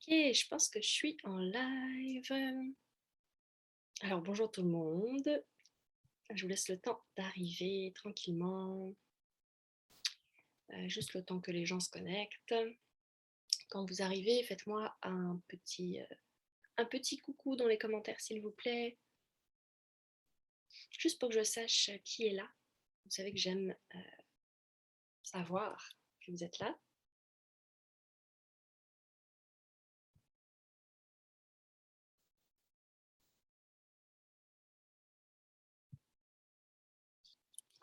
Ok, je pense que je suis en live. Alors bonjour tout le monde. Je vous laisse le temps d'arriver tranquillement. Juste le temps que les gens se connectent. Quand vous arrivez, faites-moi un petit coucou dans les commentaires s'il vous plaît. Juste pour que je sache qui est là. Vous savez que j'aime savoir que vous êtes là.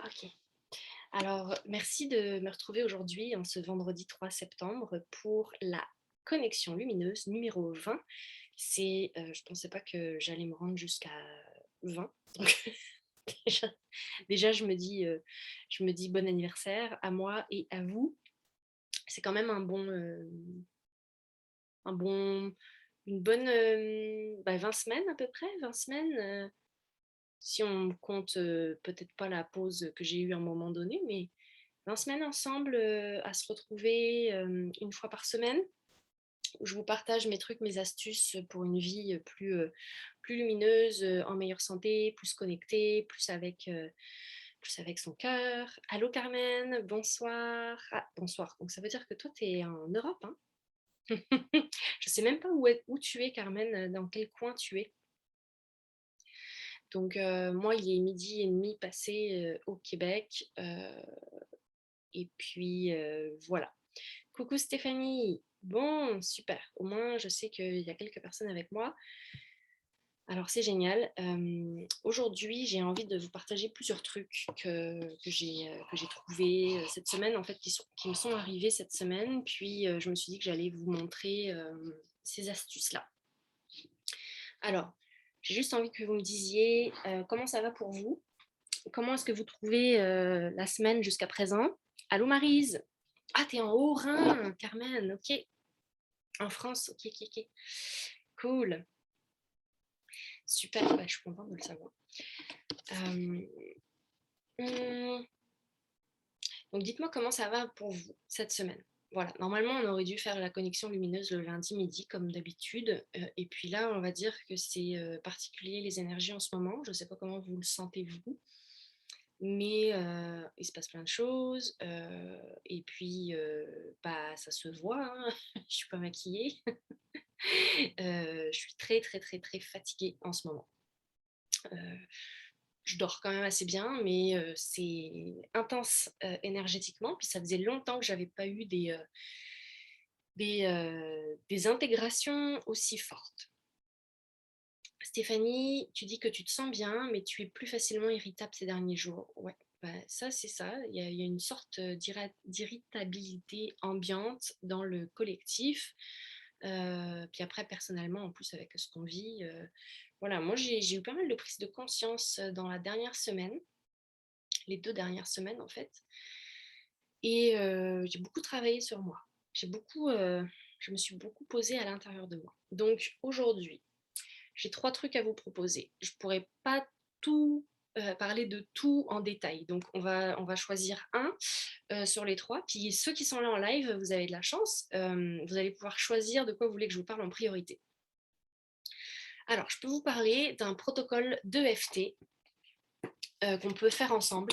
Ok. Alors, merci de me retrouver aujourd'hui, en ce vendredi 3 septembre, pour la connexion lumineuse numéro 20. Je ne pensais pas que j'allais me rendre jusqu'à 20. Donc, déjà, déjà, je me dis bon anniversaire à moi et à vous. C'est quand même une bonne 20 semaines à peu près, 20 semaines. Si on compte peut-être pas la pause que j'ai eue à un moment donné, mais 20 semaines ensemble à se retrouver une fois par semaine, où je vous partage mes trucs, mes astuces pour une vie plus lumineuse, en meilleure santé, plus connectée, plus avec son cœur. Allô Carmen, bonsoir. Ah, bonsoir, donc ça veut dire que toi tu es en Europe, hein. Je sais même pas où tu es Carmen, dans quel coin tu es. Donc moi il est midi et demi passé au Québec. Et puis voilà. Coucou Stéphanie. Bon, super. Au moins, je sais qu'il y a quelques personnes avec moi. Alors, c'est génial. Aujourd'hui, j'ai envie de vous partager plusieurs trucs que j'ai trouvés cette semaine, en fait, qui me sont arrivés cette semaine. Puis, je me suis dit que j'allais vous montrer ces astuces-là. Alors, j'ai juste envie que vous me disiez comment ça va pour vous. Comment est-ce que vous trouvez la semaine jusqu'à présent? Allô Maryse. Ah, t'es en Haut-Rhin, Carmen, ok. En France, ok, ok, ok. Cool. Super, ouais, je suis contente de le savoir. Euh, hum, donc, dites-moi comment ça va pour vous cette semaine. Voilà, normalement, on aurait dû faire la connexion lumineuse le lundi midi, comme d'habitude. Et puis là, on va dire que c'est particulier les énergies en ce moment. Je ne sais pas comment vous le sentez, vous. Mais il se passe plein de choses. Et puis, bah, ça se voit, hein. Je ne suis pas maquillée. Je suis très, très, très, très fatiguée en ce moment. Je dors quand même assez bien, mais c'est intense énergétiquement. Puis ça faisait longtemps que j'avais pas eu des intégrations aussi fortes. Stéphanie, tu dis que tu te sens bien, mais tu es plus facilement irritable ces derniers jours. Ouais, bah, ça, c'est ça. Il y a une sorte d'irritabilité ambiante dans le collectif. Puis après, personnellement, en plus, avec ce qu'on vit, voilà, moi, j'ai eu pas mal de prises de conscience dans la dernière semaine, les 2 dernières semaines, en fait. Et j'ai beaucoup travaillé sur moi. Je me suis beaucoup posée à l'intérieur de moi. Donc aujourd'hui, j'ai 3 trucs à vous proposer. Je ne pourrais pas tout parler de tout en détail. Donc on va choisir un sur les 3. Puis ceux qui sont là en live, vous avez de la chance. Vous allez pouvoir choisir de quoi vous voulez que je vous parle en priorité. Alors, je peux vous parler d'un protocole d'EFT qu'on peut faire ensemble,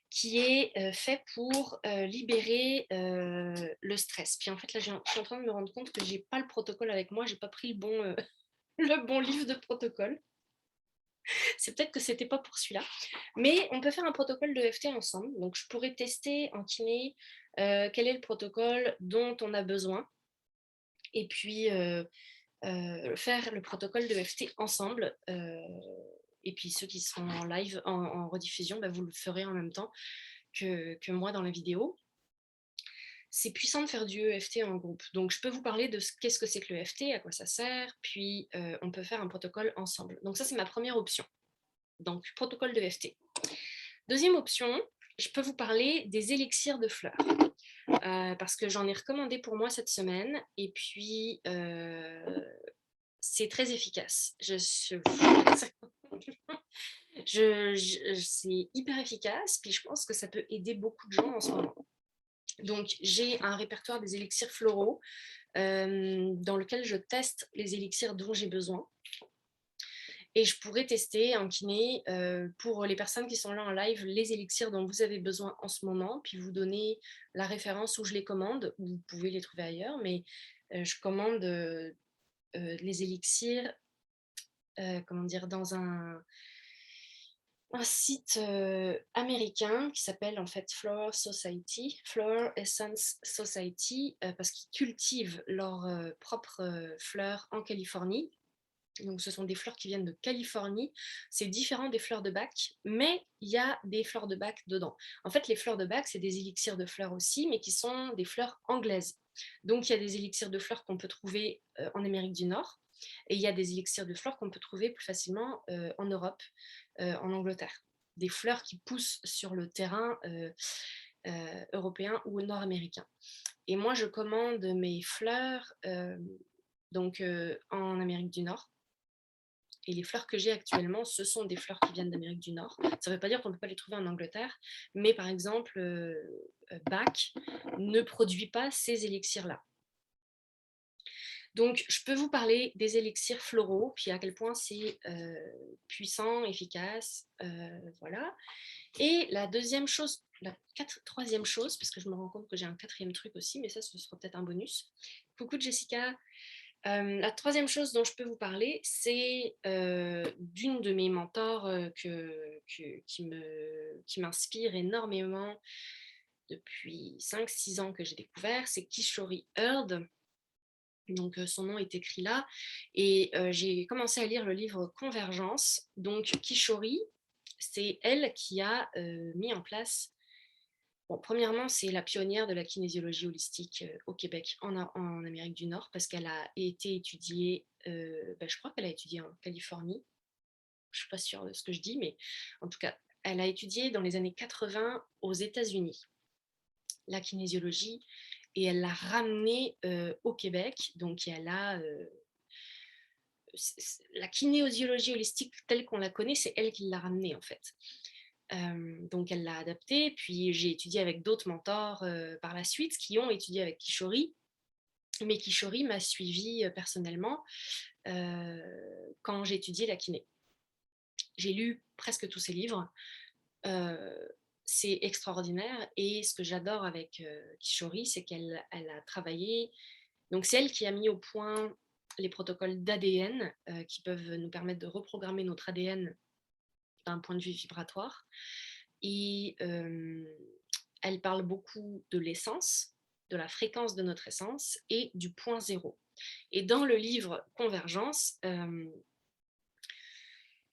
qui est fait pour libérer le stress. Puis en fait, là, je suis en train de me rendre compte que j'ai pas le protocole avec moi, j'ai pas pris le bon livre de protocole. C'est peut-être que c'était pas pour celui-là, mais on peut faire un protocole de FT ensemble. Donc, je pourrais tester en kiné quel est le protocole dont on a besoin, et puis faire le protocole de FT ensemble. Et puis ceux qui seront en live, en rediffusion, bah, vous le ferez en même temps que moi dans la vidéo. C'est puissant de faire du EFT en groupe. Donc, je peux vous parler de qu'est-ce que c'est que l'EFT, à quoi ça sert, puis on peut faire un protocole ensemble. Donc, ça, c'est ma première option. Donc, protocole de EFT. Deuxième option, je peux vous parler des élixirs de fleurs. Parce que j'en ai recommandé pour moi cette semaine. Et puis, c'est très efficace. C'est hyper efficace. Puis, je pense que ça peut aider beaucoup de gens en ce moment. Donc, j'ai un répertoire des élixirs floraux dans lequel je teste les élixirs dont j'ai besoin. Et je pourrais tester en kiné pour les personnes qui sont là en live les élixirs dont vous avez besoin en ce moment, puis vous donner la référence où je les commande, ou vous pouvez les trouver ailleurs, mais je commande les élixirs comment dire, dans un site américain qui s'appelle en fait Flower Society, Flower Essence Society, parce qu'ils cultivent leurs propres fleurs en Californie. Donc, ce sont des fleurs qui viennent de Californie. C'est différent des fleurs de bac, mais il y a des fleurs de bac dedans. En fait, les fleurs de bac, c'est des élixirs de fleurs aussi, mais qui sont des fleurs anglaises. Donc, il y a des élixirs de fleurs qu'on peut trouver en Amérique du Nord, et il y a des élixirs de fleurs qu'on peut trouver plus facilement en Europe, en Angleterre. Des fleurs qui poussent sur le terrain européen ou nord-américain. Et moi, je commande mes fleurs donc en Amérique du Nord. Et les fleurs que j'ai actuellement, ce sont des fleurs qui viennent d'Amérique du Nord. Ça ne veut pas dire qu'on ne peut pas les trouver en Angleterre, mais par exemple, Bach ne produit pas ces élixirs-là. Donc, je peux vous parler des élixirs floraux, puis à quel point c'est puissant, efficace, voilà. Et la deuxième chose, troisième chose, parce que je me rends compte que j'ai un quatrième truc aussi, mais ça, ce sera peut-être un bonus. Coucou Jessica. La troisième chose dont je peux vous parler, c'est d'une de mes mentors qui m'inspire énormément depuis 5-6 ans que j'ai découvert, c'est Kishori Hurd. Donc son nom est écrit là. Et j'ai commencé à lire le livre Convergence. Donc Kishori, c'est elle qui a mis en place. Bon, premièrement, c'est la pionnière de la kinésiologie holistique au Québec, en Amérique du Nord, parce qu'elle a été étudiée, je crois qu'elle a étudié en Californie. Je ne suis pas sûre de ce que je dis, mais en tout cas, elle a étudié dans les années 80 aux États-Unis la kinésiologie, et elle l'a ramenée au Québec. Donc, elle a la kinésiologie holistique telle qu'on la connaît, c'est elle qui l'a ramenée en fait. Donc elle l'a adaptée, puis j'ai étudié avec d'autres mentors par la suite qui ont étudié avec Kishori, mais Kishori m'a suivi personnellement quand j'ai étudié la kiné. J'ai lu presque tous ses livres, c'est extraordinaire, et ce que j'adore avec Kishori, c'est qu'elle a travaillé, donc c'est elle qui a mis au point les protocoles d'ADN qui peuvent nous permettre de reprogrammer notre ADN d'un point de vue vibratoire. Et elle parle beaucoup de l'essence, de la fréquence de notre essence et du point zéro. Et dans le livre Convergence,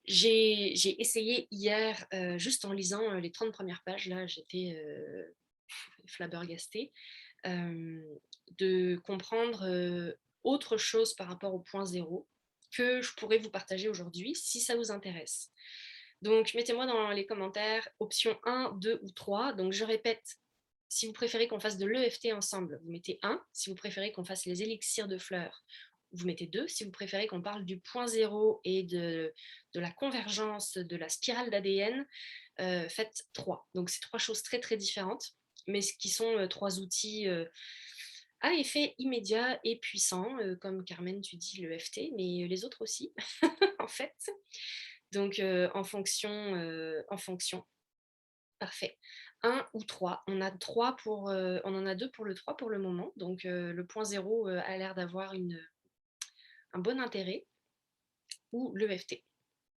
j'ai essayé hier, juste en lisant les 30 premières pages, là j'étais flabbergastée, de comprendre autre chose par rapport au point zéro que je pourrais vous partager aujourd'hui si ça vous intéresse. Donc, mettez-moi dans les commentaires option 1, 2 ou 3. Donc, je répète, si vous préférez qu'on fasse de l'EFT ensemble, vous mettez 1. Si vous préférez qu'on fasse les élixirs de fleurs, vous mettez 2. Si vous préférez qu'on parle du point zéro et de la convergence de la spirale d'ADN, faites 3. Donc, c'est 3 choses très, très différentes, mais qui sont 3 outils à effet immédiat et puissant, comme Carmen, tu dis l'EFT, mais les autres aussi, en fait. Donc, en fonction, parfait. 1 ou 3. On en a 2 pour le 3 pour le moment. Donc, le point zéro a l'air d'avoir un bon intérêt. Ou l'EFT.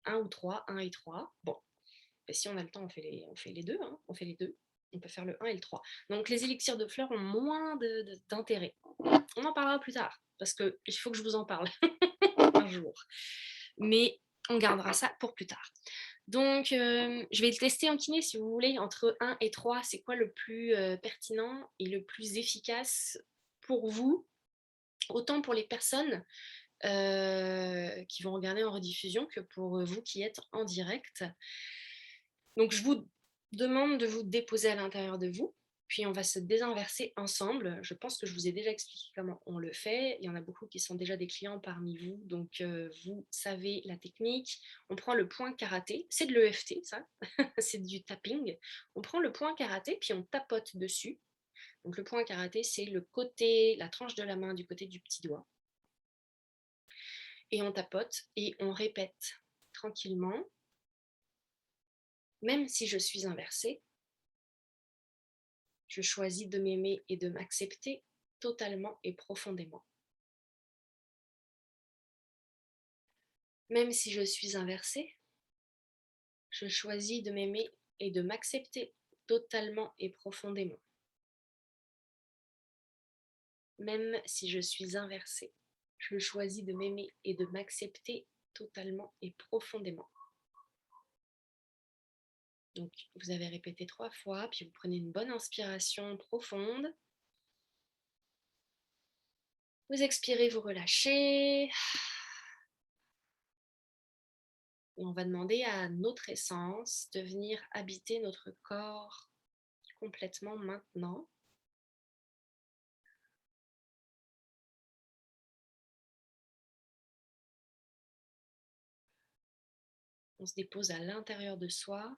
1 ou 3, 1 et 3. Bon, et si on a le temps, on fait les deux. Hein. On fait les deux. On peut faire le 1 et le 3. Donc, les élixirs de fleurs ont moins d'intérêt. On en parlera plus tard, parce qu'il faut que je vous en parle un jour. Mais on gardera ça pour plus tard. Donc, je vais le tester en kiné si vous voulez. Entre 1 et 3, c'est quoi le plus pertinent et le plus efficace pour vous, autant pour les personnes qui vont regarder en rediffusion que pour vous qui êtes en direct. Donc, je vous demande de vous déposer à l'intérieur de vous. Puis on va se désinverser ensemble. Je pense que je vous ai déjà expliqué comment on le fait. Il y en a beaucoup qui sont déjà des clients parmi vous, donc vous savez la technique. On prend le point karaté, c'est de l'EFT ça, c'est du tapping. On prend le point karaté, puis on tapote dessus. Donc le point karaté, c'est le côté, la tranche de la main du côté du petit doigt. Et on tapote et on répète tranquillement. Même si je suis inversée, je choisis de m'aimer et de m'accepter totalement et profondément. Même si je suis inversée, je choisis de m'aimer et de m'accepter totalement et profondément. Même si je suis inversée, je choisis de m'aimer et de m'accepter totalement et profondément. Donc, vous avez répété 3 fois, puis vous prenez une bonne inspiration profonde. Vous expirez, vous relâchez. Et on va demander à notre essence de venir habiter notre corps complètement maintenant. On se dépose à l'intérieur de soi.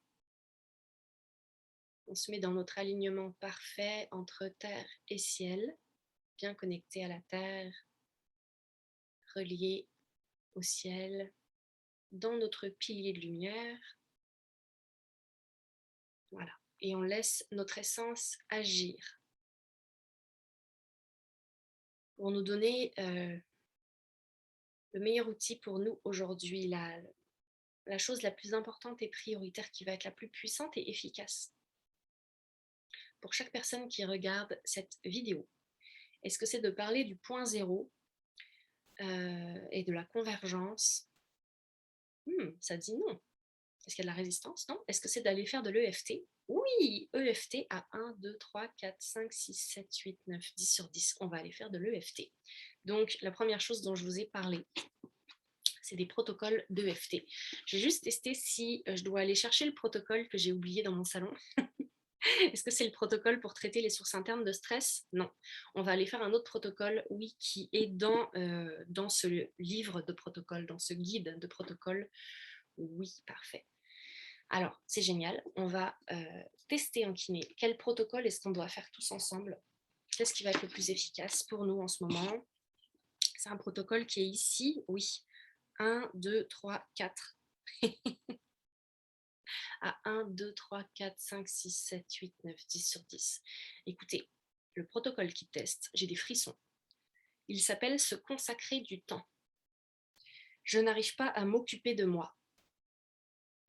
On se met dans notre alignement parfait entre terre et ciel, bien connecté à la terre, relié au ciel, dans notre pilier de lumière. Voilà. Et on laisse notre essence agir pour nous donner le meilleur outil pour nous aujourd'hui, la chose la plus importante et prioritaire qui va être la plus puissante et efficace pour chaque personne qui regarde cette vidéo. Est-ce que c'est de parler du point zéro et de la convergence? Ça dit non. Est-ce qu'il y a de la résistance? Non. Est-ce que c'est d'aller faire de l'EFT? Oui, EFT à 1, 2, 3, 4, 5, 6, 7, 8, 9, 10 sur 10. On va aller faire de l'EFT. Donc, la première chose dont je vous ai parlé, c'est des protocoles d'EFT. J'ai juste testé si je dois aller chercher le protocole que j'ai oublié dans mon salon. Est-ce que c'est le protocole pour traiter les sources internes de stress? Non. On va aller faire un autre protocole, oui, qui est dans ce livre de protocole, dans ce guide de protocole. Oui, parfait. Alors, c'est génial. On va tester en kiné. Quel protocole est-ce qu'on doit faire tous ensemble? Qu'est-ce qui va être le plus efficace pour nous en ce moment? C'est un protocole qui est ici, oui. 1, 2, 3, 4. À 1, 2, 3, 4, 5, 6, 7, 8, 9, 10 sur 10. Écoutez, le protocole qui teste, j'ai des frissons. Il s'appelle se consacrer du temps. Je n'arrive pas à m'occuper de moi.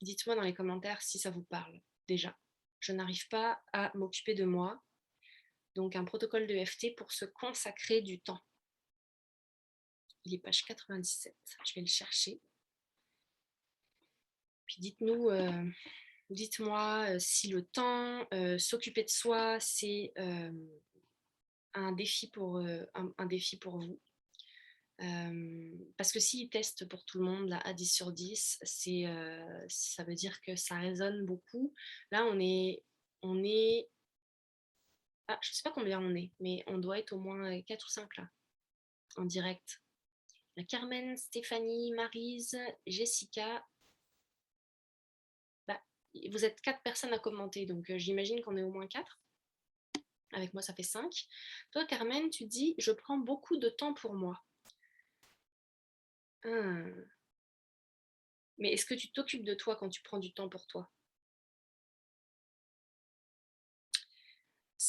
Dites-moi dans les commentaires si ça vous parle déjà. Je n'arrive pas à m'occuper de moi. Donc un protocole de FT pour se consacrer du temps. Il est page 97. Je vais le chercher. Puis dites-moi si le temps, s'occuper de soi, c'est un défi pour vous. Parce que s'il teste pour tout le monde là, à 10 sur 10, ça veut dire que ça résonne beaucoup. Là, on est je ne sais pas combien on est, mais on doit être au moins 4 ou 5 là, en direct. Carmen, Stéphanie, Maryse, Jessica. Bah, vous êtes 4 personnes à commenter, donc j'imagine qu'on est au moins 4. Avec moi, ça fait 5. Toi, Carmen, tu dis « Je prends beaucoup de temps pour moi ». Mais est-ce que tu t'occupes de toi quand tu prends du temps pour toi?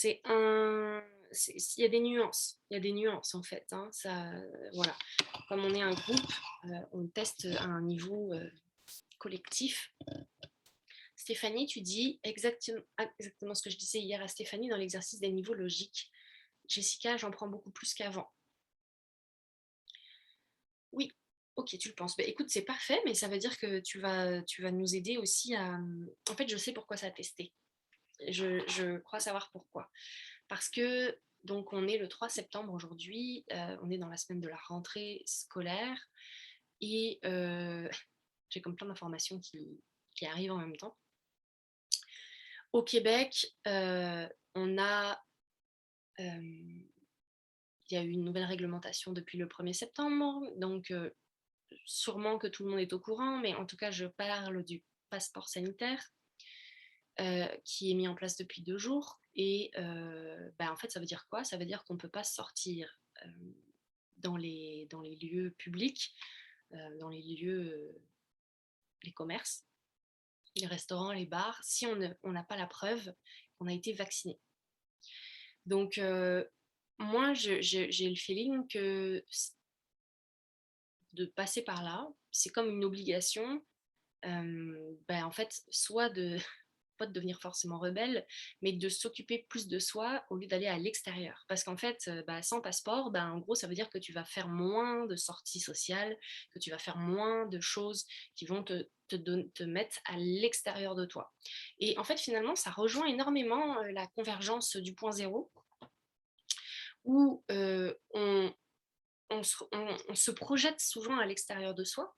Il y a des nuances en fait. Hein, voilà. Comme on est un groupe, on teste à un niveau collectif. Stéphanie, tu dis exactement ce que je disais hier à Stéphanie dans l'exercice des niveaux logiques. Jessica, j'en prends beaucoup plus qu'avant. Oui, ok, tu le penses. Bah, écoute, c'est parfait, mais ça veut dire que tu vas nous aider aussi à... En fait, je sais pourquoi ça a testé. Je crois savoir pourquoi. Parce que, donc, on est le 3 septembre aujourd'hui, on est dans la semaine de la rentrée scolaire, et j'ai comme plein d'informations qui arrivent en même temps. Au Québec, il y a eu une nouvelle réglementation depuis le 1er septembre, donc sûrement que tout le monde est au courant, mais en tout cas, je parle du passeport sanitaire qui est mis en place depuis 2 jours. Et en fait, ça veut dire quoi? Ça veut dire qu'on ne peut pas sortir dans les lieux publics, dans les lieux, les commerces, les restaurants, les bars, si on n'a pas la preuve qu'on a été vacciné. Donc, moi, j'ai le feeling que de passer par là, c'est comme une obligation, en fait, soit de pas de devenir forcément rebelle, mais de s'occuper plus de soi au lieu d'aller à l'extérieur. Parce qu'en fait, sans passeport, en gros, ça veut dire que tu vas faire moins de sorties sociales, que tu vas faire moins de choses qui vont te mettre à l'extérieur de toi. Et en fait, finalement, ça rejoint énormément la convergence du point zéro, où on se projette souvent à l'extérieur de soi,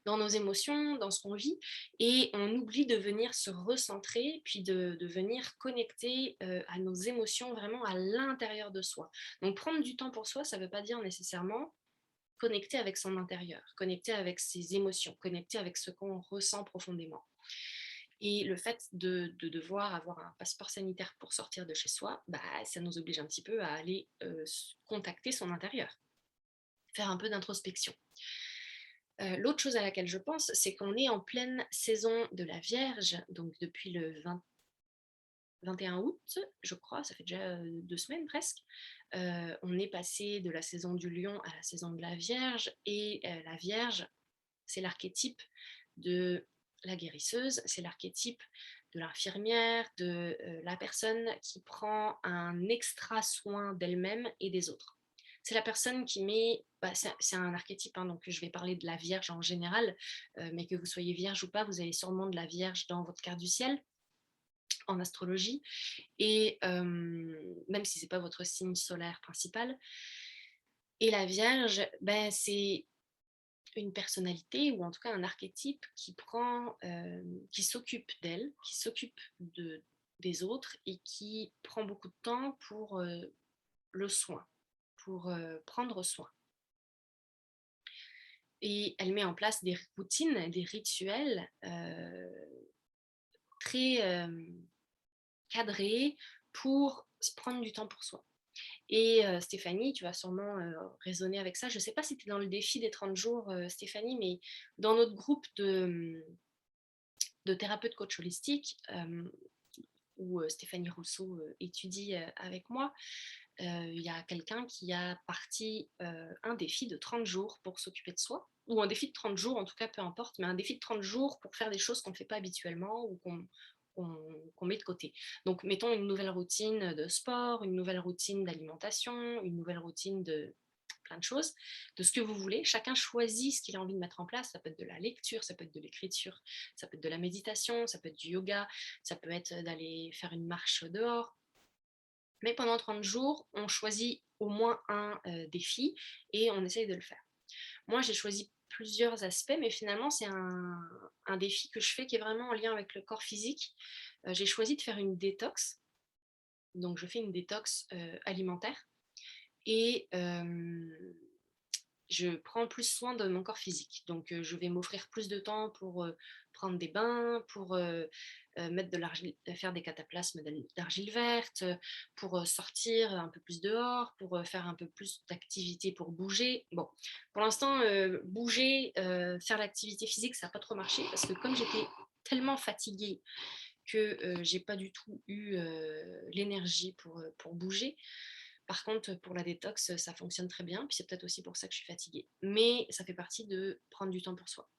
dans nos émotions, dans ce qu'on vit, et on oublie de venir se recentrer, puis de venir connecter à nos émotions vraiment à l'intérieur de soi. Donc prendre du temps pour soi, ça ne veut pas dire nécessairement connecter avec son intérieur, connecter avec ses émotions, connecter avec ce qu'on ressent profondément. Et le fait de devoir avoir un passeport sanitaire pour sortir de chez soi, ça nous oblige un petit peu à aller contacter son intérieur, faire un peu d'introspection. L'autre chose à laquelle je pense, c'est qu'on est en pleine saison de la Vierge, donc depuis le 21 août, je crois, ça fait déjà 2 semaines presque. On est passé de la saison du lion à la saison de la Vierge, et la Vierge, c'est l'archétype de la guérisseuse, c'est l'archétype de l'infirmière, de la personne qui prend un extra soin d'elle-même et des autres. C'est la personne qui met, c'est un archétype, hein, donc je vais parler de la Vierge en général, mais que vous soyez Vierge ou pas, vous avez sûrement de la Vierge dans votre carte du ciel, en astrologie, et même si ce n'est pas votre signe solaire principal. Et la Vierge, c'est une personnalité, ou en tout cas un archétype qui s'occupe d'elle, qui s'occupe des autres, et qui prend beaucoup de temps pour le soin, pour prendre soin. Et elle met en place des routines, des rituels très cadrés pour se prendre du temps pour soi. Et Stéphanie, tu vas sûrement raisonner avec ça. Je ne sais pas si tu es dans le défi des 30 jours, Stéphanie, mais dans notre groupe de thérapeutes coach holistiques, où Stéphanie Rousseau étudie avec moi, il y a quelqu'un qui a parti un défi de 30 jours pour s'occuper de soi, ou un défi de 30 jours, en tout cas, peu importe, mais un défi de 30 jours pour faire des choses qu'on ne fait pas habituellement, ou qu'on met de côté. Donc, mettons une nouvelle routine de sport, une nouvelle routine d'alimentation, une nouvelle routine de plein de choses, de ce que vous voulez. Chacun choisit ce qu'il a envie de mettre en place. Ça peut être de la lecture, ça peut être de l'écriture, ça peut être de la méditation, ça peut être du yoga, ça peut être d'aller faire une marche dehors. Mais pendant 30 jours, on choisit au moins un défi et on essaye de le faire. Moi, j'ai choisi plusieurs aspects, mais finalement, c'est un défi que je fais qui est vraiment en lien avec le corps physique. J'ai choisi de faire une détox. Donc, je fais une détox alimentaire, et je prends plus soin de mon corps physique. Donc, je vais m'offrir plus de temps pour prendre des bains, pour mettre de l'argile, faire des cataplasmes d'argile verte, pour sortir un peu plus dehors, pour faire un peu plus d'activité, pour bouger. Bon, pour l'instant, bouger, faire l'activité physique, ça n'a pas trop marché, parce que comme j'étais tellement fatiguée que j'ai pas du tout eu l'énergie pour bouger. Par contre, pour la détox, ça fonctionne très bien. Puis c'est peut-être aussi pour ça que je suis fatiguée. Mais ça fait partie de prendre du temps pour soi.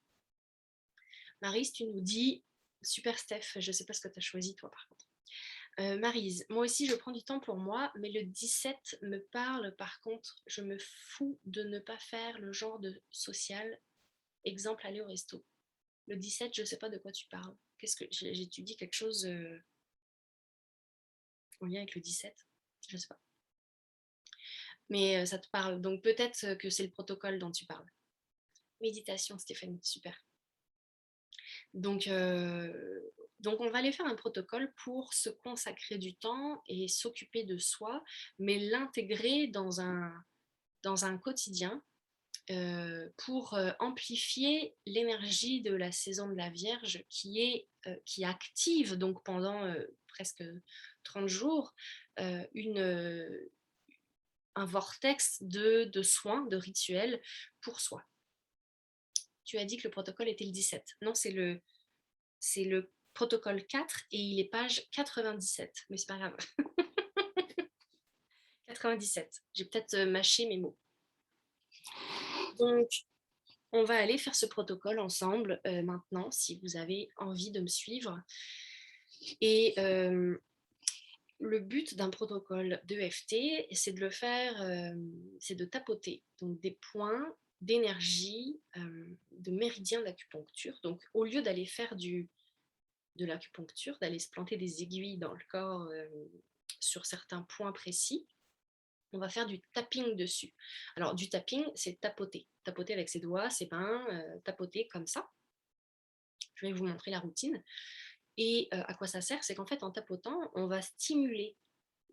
Maryse, tu nous dis, super Steph, je ne sais pas ce que tu as choisi toi par contre. Maryse, moi aussi je prends du temps pour moi, mais le 17 me parle. Par contre, je me fous de ne pas faire le genre de social. Exemple, aller au resto. Le 17, je ne sais pas de quoi tu parles. Qu'est-ce que j'étudie quelque chose en lien avec le 17? Je ne sais pas. Mais ça te parle. Donc peut-être que c'est le protocole dont tu parles. Méditation, Stéphanie, super. Donc, on va aller faire un protocole pour se consacrer du temps et s'occuper de soi, mais l'intégrer dans un quotidien pour amplifier l'énergie de la saison de la Vierge qui active donc pendant presque 30 jours, un vortex de soins, de rituels pour soi. Tu as dit que le protocole était le 17. Non, c'est le protocole 4 et il est page 97, mais c'est pas grave. 97, j'ai peut-être mâché mes mots. Donc, on va aller faire ce protocole ensemble maintenant, si vous avez envie de me suivre. Et le but d'un protocole d'EFT, c'est de le faire, c'est de tapoter donc des points d'énergie, de méridiens d'acupuncture. Donc, au lieu d'aller faire de l'acupuncture, d'aller se planter des aiguilles dans le corps sur certains points précis, on va faire du tapping dessus. Alors, du tapping, c'est tapoter. Tapoter avec ses doigts, ses mains, tapoter comme ça. Je vais vous montrer la routine. Et à quoi ça sert? C'est qu'en fait, en tapotant, on va stimuler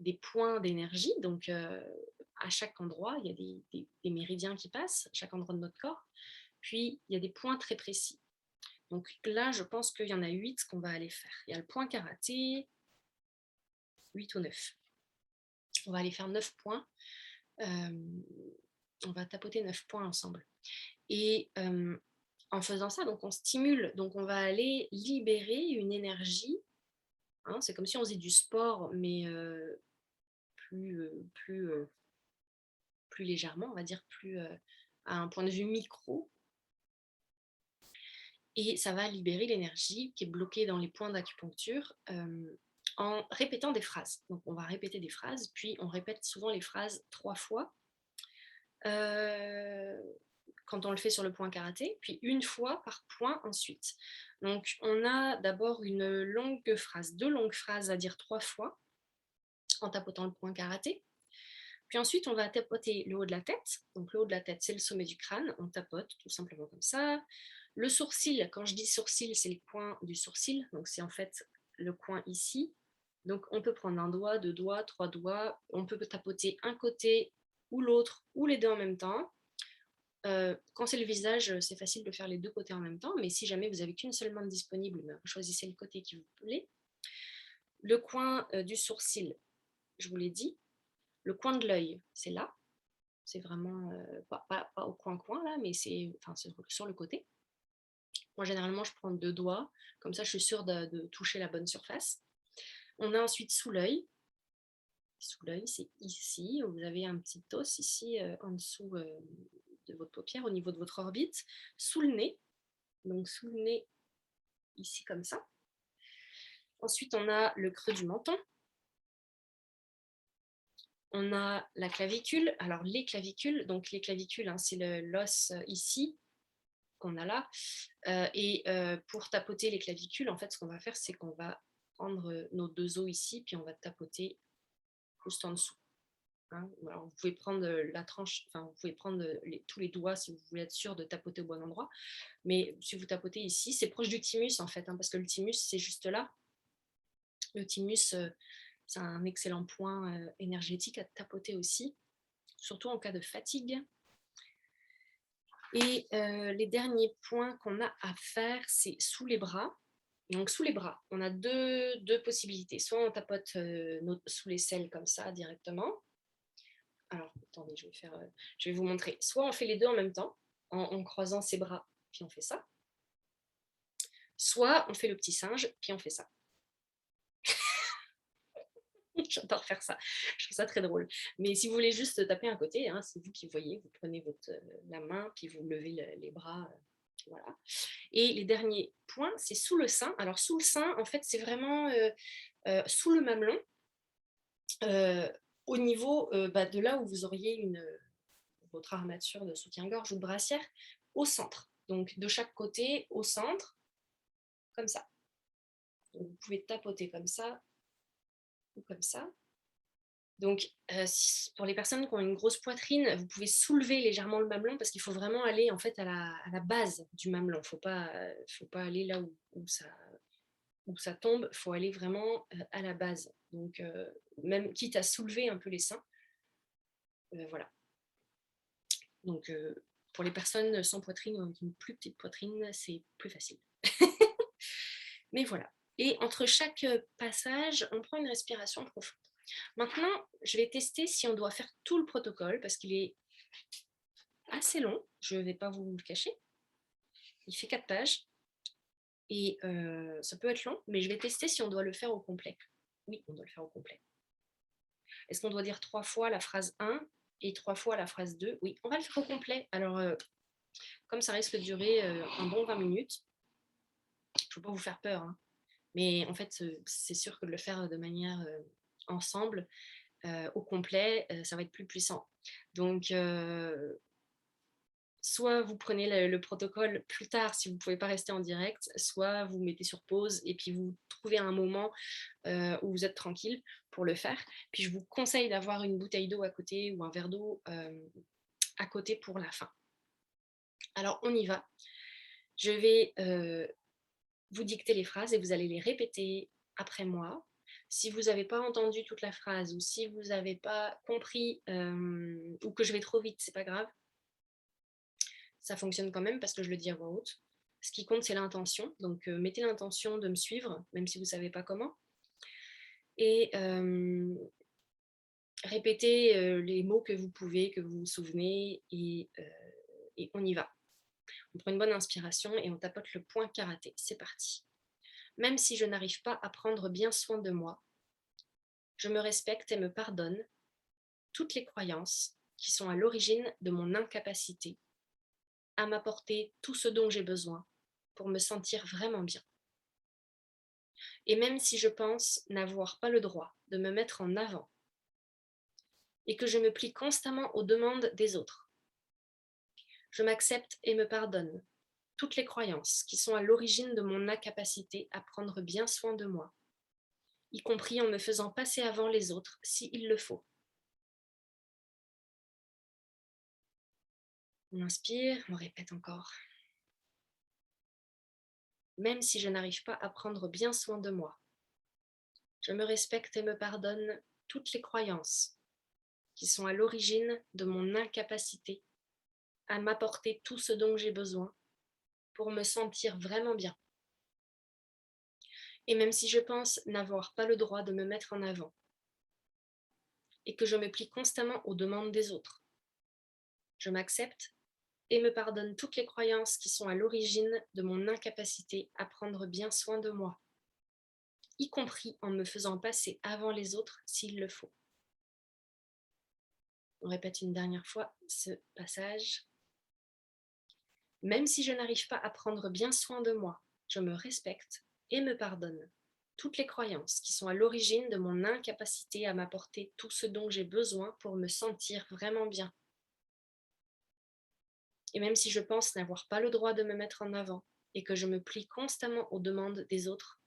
des points d'énergie. Donc, à chaque endroit, il y a des méridiens qui passent, à chaque endroit de notre corps. Puis, il y a des points très précis. Donc là, je pense qu'il y en a 8 qu'on va aller faire. Il y a le point karaté, 8 ou 9. On va aller faire 9 points. On va tapoter 9 points ensemble. Et en faisant ça, donc on stimule, donc on va aller libérer une énergie. Hein, c'est comme si on faisait du sport, mais plus légèrement, on va dire plus à un point de vue micro. Et ça va libérer l'énergie qui est bloquée dans les points d'acupuncture en répétant des phrases. Donc on va répéter des phrases, puis on répète souvent les phrases 3 fois. Quand on le fait sur le point karaté, puis une fois par point ensuite. Donc on a d'abord une longue phrase, 2 longues phrases à dire 3 fois en tapotant le point karaté. Puis ensuite, on va tapoter le haut de la tête. Donc le haut de la tête, c'est le sommet du crâne. On tapote tout simplement comme ça. Le sourcil, quand je dis sourcil, c'est le coin du sourcil. Donc c'est en fait le coin ici. Donc on peut prendre un doigt, 2 doigts, 3 doigts. On peut tapoter un côté ou l'autre ou les deux en même temps. Quand c'est le visage, c'est facile de faire les deux côtés en même temps, mais si jamais vous n'avez qu'une seule main disponible, vous choisissez le côté qui vous plaît. Le coin du sourcil, je vous l'ai dit. Le coin de l'œil, c'est là. C'est vraiment pas au coin-coin là, mais c'est sur le côté. Moi, généralement, je prends 2 doigts, comme ça, je suis sûre de toucher la bonne surface. On a ensuite sous l'œil. Sous l'œil, c'est ici. Vous avez un petit os ici, en dessous de votre paupière, au niveau de votre orbite. Sous le nez. Donc, sous le nez, ici, comme ça. Ensuite, on a le creux du menton. On a la clavicule. Alors, les clavicules, donc les clavicules, hein, c'est l'os ici qu'on a là. Et pour tapoter les clavicules, en fait, ce qu'on va faire, c'est qu'on va prendre nos 2 os ici, puis on va tapoter juste en dessous. Hein. Alors, vous pouvez prendre la tranche, enfin, vous pouvez prendre tous les doigts si vous voulez être sûr de tapoter au bon endroit. Mais si vous tapotez ici, c'est proche du thymus, en fait, hein, parce que le thymus, c'est juste là. Le thymus, c'est un excellent point énergétique à tapoter aussi, surtout en cas de fatigue. Et les derniers points qu'on a à faire, c'est sous les bras. Donc sous les bras, on a deux possibilités. Soit on tapote sous les selles comme ça directement. Alors, attendez, je vais vous montrer. Soit on fait les deux en même temps, en croisant ses bras, puis on fait ça. Soit on fait le petit singe, puis on fait ça. J'adore faire ça. Je trouve ça très drôle. Mais si vous voulez juste taper un côté, hein, c'est vous qui voyez, vous prenez la main, puis vous levez les bras. Voilà. Et les derniers points, c'est sous le sein. Alors, sous le sein, en fait, c'est vraiment sous le mamelon, au niveau de là où vous auriez votre armature de soutien-gorge ou de brassière, au centre. Donc, de chaque côté, au centre, comme ça. Donc, vous pouvez tapoter comme ça ou comme ça. Donc, pour les personnes qui ont une grosse poitrine, vous pouvez soulever légèrement le mamelon parce qu'il faut vraiment aller en fait à la base du mamelon. Il ne faut pas aller là où ça tombe, il faut aller vraiment à la base. Donc, même quitte à soulever un peu les seins. Voilà. Donc, pour les personnes sans poitrine ou avec une plus petite poitrine, c'est plus facile. Mais voilà. Et entre chaque passage, on prend une respiration profonde. Maintenant, je vais tester si on doit faire tout le protocole parce qu'il est assez long, je ne vais pas vous le cacher. Il fait 4 pages et ça peut être long, mais je vais tester si on doit le faire au complet. Oui, on doit le faire au complet. Est-ce qu'on doit dire 3 fois la phrase 1 et 3 fois la phrase 2? Oui, on va le faire au complet. Alors, comme ça risque de durer un bon 20 minutes, je ne veux pas vous faire peur, hein, mais en fait, c'est sûr que de le faire de manière ensemble, au complet, ça va être plus puissant. Donc, soit vous prenez le protocole plus tard si vous ne pouvez pas rester en direct, soit vous mettez sur pause et puis vous trouvez un moment où vous êtes tranquille pour le faire. Puis je vous conseille d'avoir une bouteille d'eau à côté ou un verre d'eau à côté pour la fin. Alors on y va. Je vais vous dicter les phrases et vous allez les répéter après moi. Si vous n'avez pas entendu toute la phrase ou si vous n'avez pas compris ou que je vais trop vite, c'est pas grave. Ça fonctionne quand même parce que je le dis à voix haute. Ce qui compte, c'est l'intention. Donc, mettez l'intention de me suivre, même si vous ne savez pas comment. Et répétez les mots que vous pouvez, que vous vous souvenez, et on y va. On prend une bonne inspiration et on tapote le point karaté. C'est parti. Même si je n'arrive pas à prendre bien soin de moi, je me respecte et me pardonne toutes les croyances qui sont à l'origine de mon incapacité à m'apporter tout ce dont j'ai besoin pour me sentir vraiment bien. Et même si je pense n'avoir pas le droit de me mettre en avant et que je me plie constamment aux demandes des autres, je m'accepte et me pardonne toutes les croyances qui sont à l'origine de mon incapacité à prendre bien soin de moi, y compris en me faisant passer avant les autres s'il le faut. On inspire, on répète encore. Même si je n'arrive pas à prendre bien soin de moi, je me respecte et me pardonne toutes les croyances qui sont à l'origine de mon incapacité à m'apporter tout ce dont j'ai besoin pour me sentir vraiment bien. Et même si je pense n'avoir pas le droit de me mettre en avant et que je me plie constamment aux demandes des autres, je m'accepte et me pardonne toutes les croyances qui sont à l'origine de mon incapacité à prendre bien soin de moi, y compris en me faisant passer avant les autres s'il le faut. On répète une dernière fois ce passage. Même si je n'arrive pas à prendre bien soin de moi, je me respecte et me pardonne toutes les croyances qui sont à l'origine de mon incapacité à m'apporter tout ce dont j'ai besoin pour me sentir vraiment bien. Et même si je pense n'avoir pas le droit de me mettre en avant et que je me plie constamment aux demandes des autres,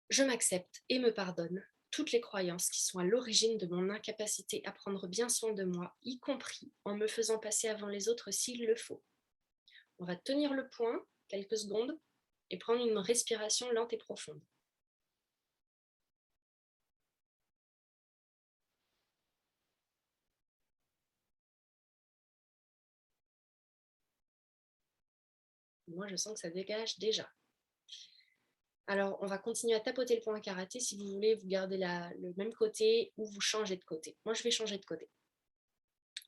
je m'accepte et me pardonne toutes les croyances qui sont à l'origine de mon incapacité à prendre bien soin de moi, y compris en me faisant passer avant les autres s'il le faut. On va tenir le point quelques secondes et prendre une respiration lente et profonde. Moi, je sens que ça dégage déjà. Alors, on va continuer à tapoter le point karaté. Si vous voulez, vous gardez le même côté ou vous changez de côté. Moi, je vais changer de côté.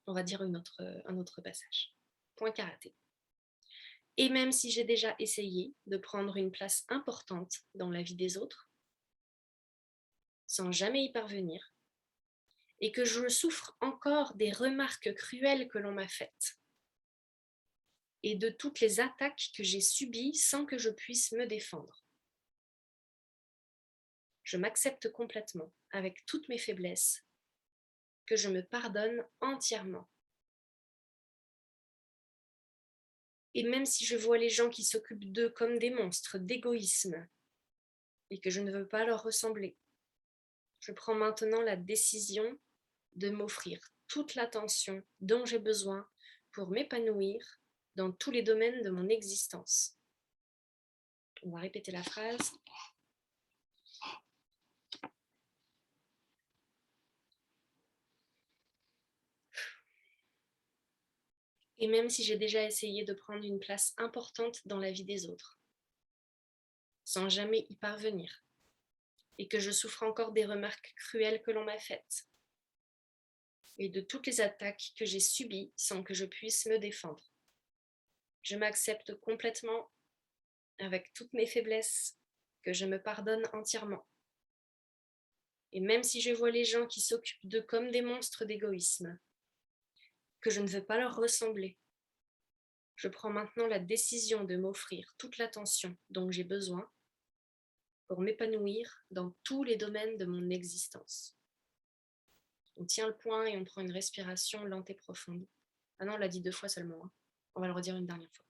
On va dire un autre passage. Point karaté. Et même si j'ai déjà essayé de prendre une place importante dans la vie des autres, sans jamais y parvenir, et que je souffre encore des remarques cruelles que l'on m'a faites, et de toutes les attaques que j'ai subies sans que je puisse me défendre. Je m'accepte complètement, avec toutes mes faiblesses, que je me pardonne entièrement. Et même si je vois les gens qui s'occupent d'eux comme des monstres d'égoïsme, et que je ne veux pas leur ressembler, je prends maintenant la décision de m'offrir toute l'attention dont j'ai besoin pour m'épanouir dans tous les domaines de mon existence. On va répéter la phrase. Et même si j'ai déjà essayé de prendre une place importante dans la vie des autres, sans jamais y parvenir, et que je souffre encore des remarques cruelles que l'on m'a faites, et de toutes les attaques que j'ai subies sans que je puisse me défendre. Je m'accepte complètement avec toutes mes faiblesses, que je me pardonne entièrement. Et même si je vois les gens qui s'occupent d'eux comme des monstres d'égoïsme, que je ne veux pas leur ressembler, je prends maintenant la décision de m'offrir toute l'attention dont j'ai besoin pour m'épanouir dans tous les domaines de mon existence. On tient le point et on prend une respiration lente et profonde. Ah non, on l'a dit 2 fois seulement. Hein. On va le redire une dernière fois.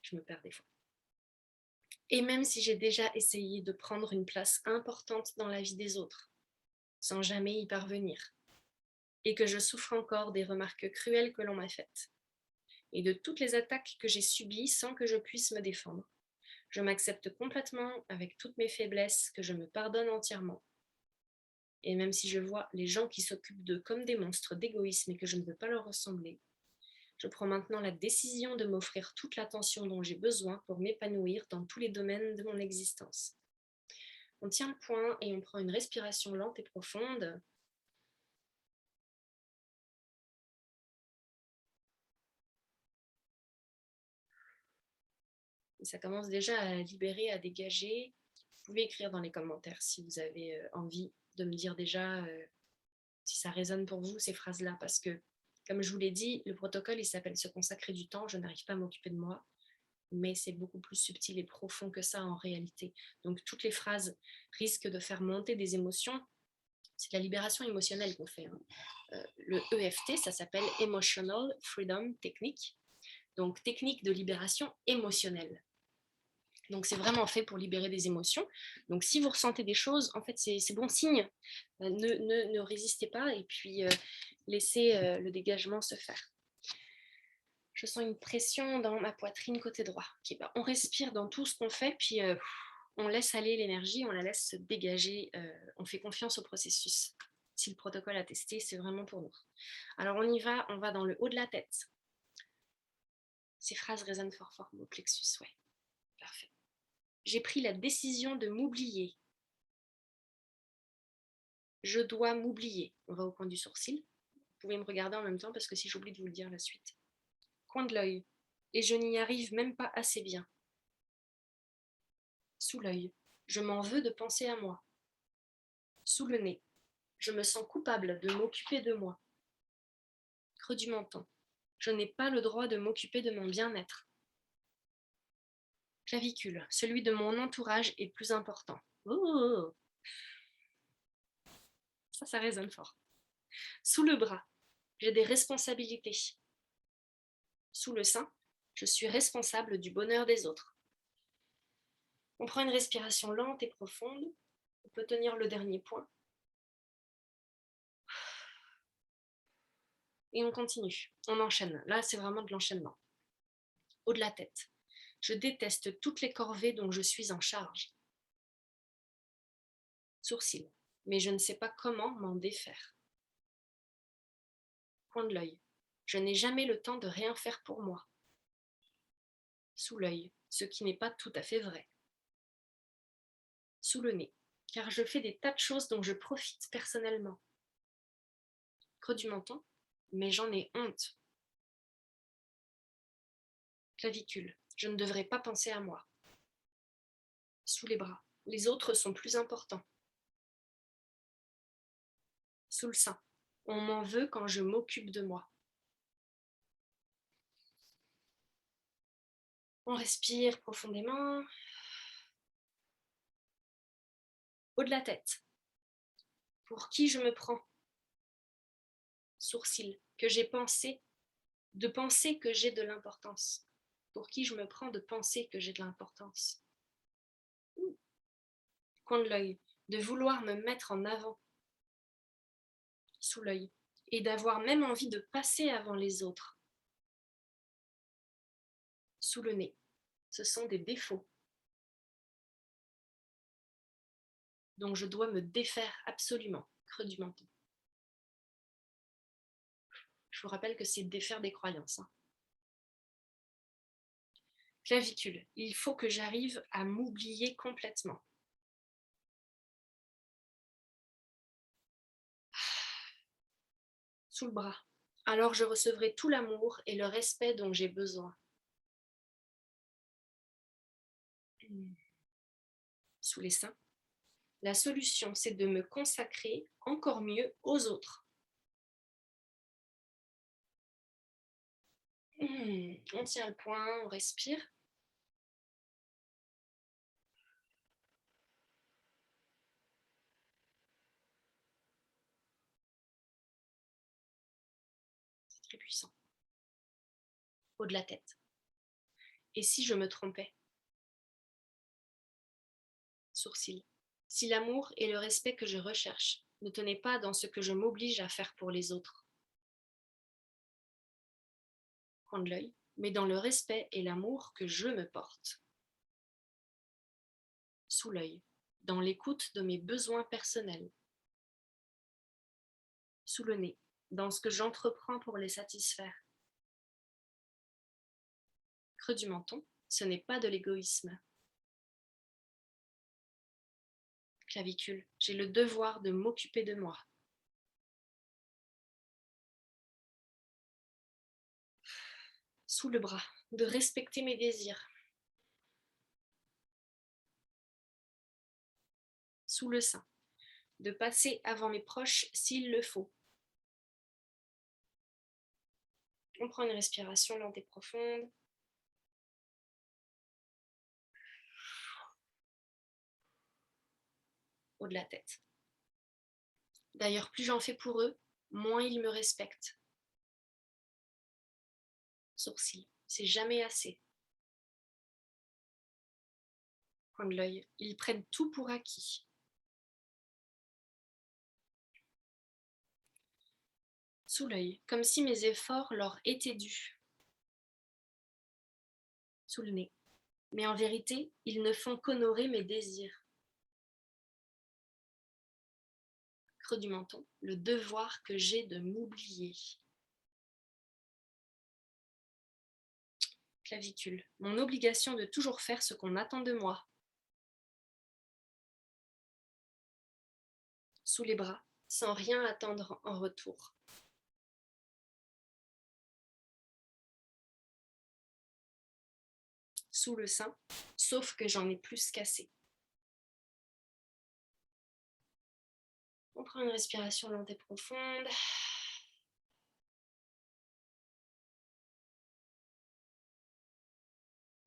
Je me perds des fois. Et même si j'ai déjà essayé de prendre une place importante dans la vie des autres, sans jamais y parvenir, et que je souffre encore des remarques cruelles que l'on m'a faites, et de toutes les attaques que j'ai subies sans que je puisse me défendre, je m'accepte complètement avec toutes mes faiblesses, que je me pardonne entièrement. Et même si je vois les gens qui s'occupent d'eux comme des monstres d'égoïsme et que je ne veux pas leur ressembler, je prends maintenant la décision de m'offrir toute l'attention dont j'ai besoin pour m'épanouir dans tous les domaines de mon existence. On tient le point et on prend une respiration lente et profonde. Et ça commence déjà à libérer, à dégager. Vous pouvez écrire dans les commentaires si vous avez envie de me dire déjà si ça résonne pour vous, ces phrases-là. Parce que, comme je vous l'ai dit, le protocole, il s'appelle se consacrer du temps. Je n'arrive pas à m'occuper de moi. Mais c'est beaucoup plus subtil et profond que ça en réalité. Donc toutes les phrases risquent de faire monter des émotions. C'est la libération émotionnelle qu'on fait. Hein. Le EFT, ça s'appelle Emotional Freedom Technique. Donc technique de libération émotionnelle. Donc c'est vraiment fait pour libérer des émotions. Donc si vous ressentez des choses, en fait c'est bon signe. Ne résistez pas et puis laissez le dégagement se faire. Je sens une pression dans ma poitrine côté droit. Okay, bah, on respire dans tout ce qu'on fait, puis on laisse aller l'énergie, on la laisse se dégager, on fait confiance au processus. Si le protocole a testé, c'est vraiment pour nous. Alors on va dans le haut de la tête. Ces phrases résonnent fort fort, mon plexus, ouais. Parfait. J'ai pris la décision de m'oublier. Je dois m'oublier. On va au coin du sourcil. Vous pouvez me regarder en même temps parce que si j'oublie de vous le dire la suite. Coin de l'œil. Et je n'y arrive même pas assez bien. Sous l'œil. Je m'en veux de penser à moi. Sous le nez. Je me sens coupable de m'occuper de moi. Creux du menton. Je n'ai pas le droit de m'occuper de mon bien-être. Clavicule. Celui de mon entourage est plus important. Oh, ça résonne fort. Sous le bras. J'ai des responsabilités. Sous le sein. Je suis responsable du bonheur des autres. On prend une respiration lente et profonde. On peut tenir le dernier point. Et on continue. On enchaîne. Là, c'est vraiment de l'enchaînement. Haut de la tête. Je déteste toutes les corvées dont je suis en charge. Sourcil. Mais je ne sais pas comment m'en défaire. Coin de l'œil. Je n'ai jamais le temps de rien faire pour moi. Sous l'œil, ce qui n'est pas tout à fait vrai. Sous le nez, car je fais des tas de choses dont je profite personnellement. Creux du menton, mais j'en ai honte. Clavicule, je ne devrais pas penser à moi. Sous les bras, les autres sont plus importants. Sous le sein, on m'en veut quand je m'occupe de moi. On respire profondément. Haut de la tête. Pour qui je me prends? Sourcil, que j'ai pensé, de penser que j'ai de l'importance. Pour qui je me prends de penser que j'ai de l'importance. Coin de l'œil, de vouloir me mettre en avant. Sous l'œil, et d'avoir même envie de passer avant les autres. Sous le nez, ce sont des défauts dont je dois me défaire absolument. Creux du menton. Je vous rappelle que c'est défaire des croyances. Hein. Clavicule, il faut que j'arrive à m'oublier complètement. Sous le bras. Alors je recevrai tout l'amour et le respect dont j'ai besoin. Sous les seins. La solution, c'est de me consacrer encore mieux aux autres. On tient le point, on respire. C'est très puissant. Haut de la tête. Et si je me trompais? Sourcils. Si l'amour et le respect que je recherche ne tenaient pas dans ce que je m'oblige à faire pour les autres. Coin de l'œil, mais dans le respect et l'amour que je me porte. Sous l'œil, dans l'écoute de mes besoins personnels. Sous le nez, dans ce que j'entreprends pour les satisfaire. Creux du menton, ce n'est pas de l'égoïsme. Clavicule, j'ai le devoir de m'occuper de moi. Sous le bras, de respecter mes désirs. Sous le sein, de passer avant mes proches s'il le faut. On prend une respiration lente et profonde. Haut de la tête. D'ailleurs, plus j'en fais pour eux, moins ils me respectent. Sourcils, c'est jamais assez. Coin de l'œil, ils prennent tout pour acquis. Sous l'œil, comme si mes efforts leur étaient dus. Sous le nez, mais en vérité, ils ne font qu'honorer mes désirs. Creux du menton, le devoir que j'ai de m'oublier. Clavicule, mon obligation de toujours faire ce qu'on attend de moi. Sous les bras, sans rien attendre en retour. Sous le sein, sauf que j'en ai plus qu'assez. On prend une respiration lente et profonde.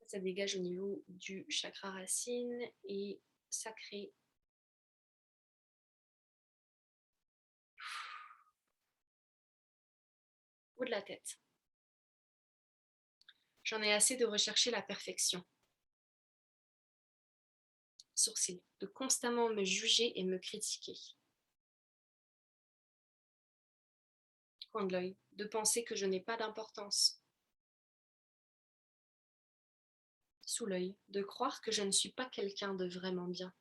Ça dégage au niveau du chakra racine et sacré. Haut de la tête. J'en ai assez de rechercher la perfection. Sourcils, de constamment me juger et me critiquer. Coin de l'œil, de penser que je n'ai pas d'importance. Sous l'œil, de croire que je ne suis pas quelqu'un de vraiment bien.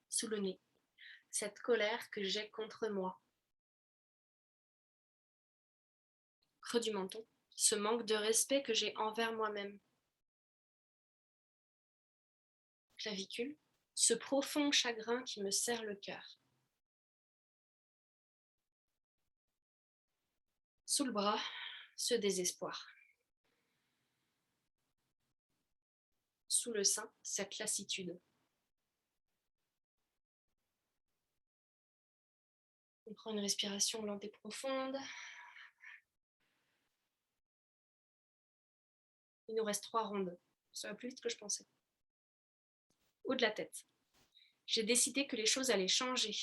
Sous le nez, cette colère que j'ai contre moi. Creux du menton, ce manque de respect que j'ai envers moi-même. Clavicule, ce profond chagrin qui me serre le cœur. Sous le bras, ce désespoir. Sous le sein, cette lassitude. On prend une respiration lente et profonde. Il nous reste 3 rondes. Ça va plus vite que je pensais. Haut de la tête. J'ai décidé que les choses allaient changer.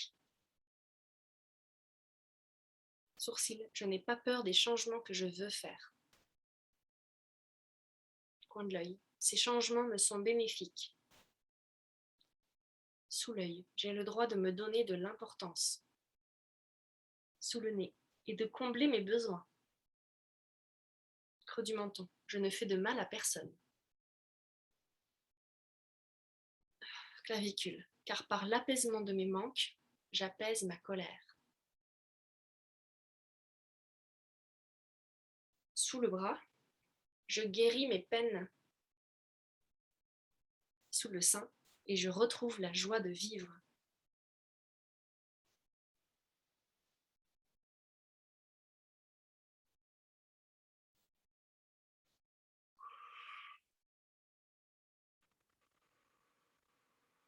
Sourcils, je n'ai pas peur des changements que je veux faire. Coin de l'œil, ces changements me sont bénéfiques. Sous l'œil, j'ai le droit de me donner de l'importance. Sous le nez, et de combler mes besoins. Creux du menton, je ne fais de mal à personne. Clavicule, car par l'apaisement de mes manques, j'apaise ma colère. sous le bras. Je guéris mes peines sous le sein et je retrouve la joie de vivre.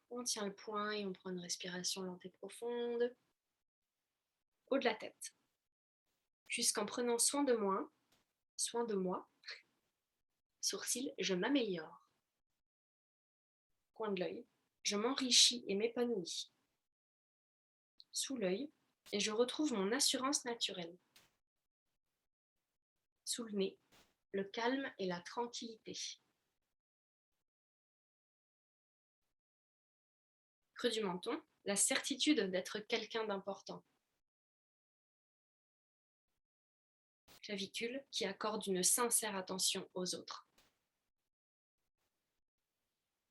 On tient le poing et on prend une respiration lente et profonde. Haut de la tête. Jusqu'en prenant soin de moi, sourcil, je m'améliore. Coin de l'œil, je m'enrichis et m'épanouis. Sous l'œil, et je retrouve mon assurance naturelle. Sous le nez, le calme et la tranquillité. Creux du menton, la certitude d'être quelqu'un d'important. Clavicule qui accorde une sincère attention aux autres.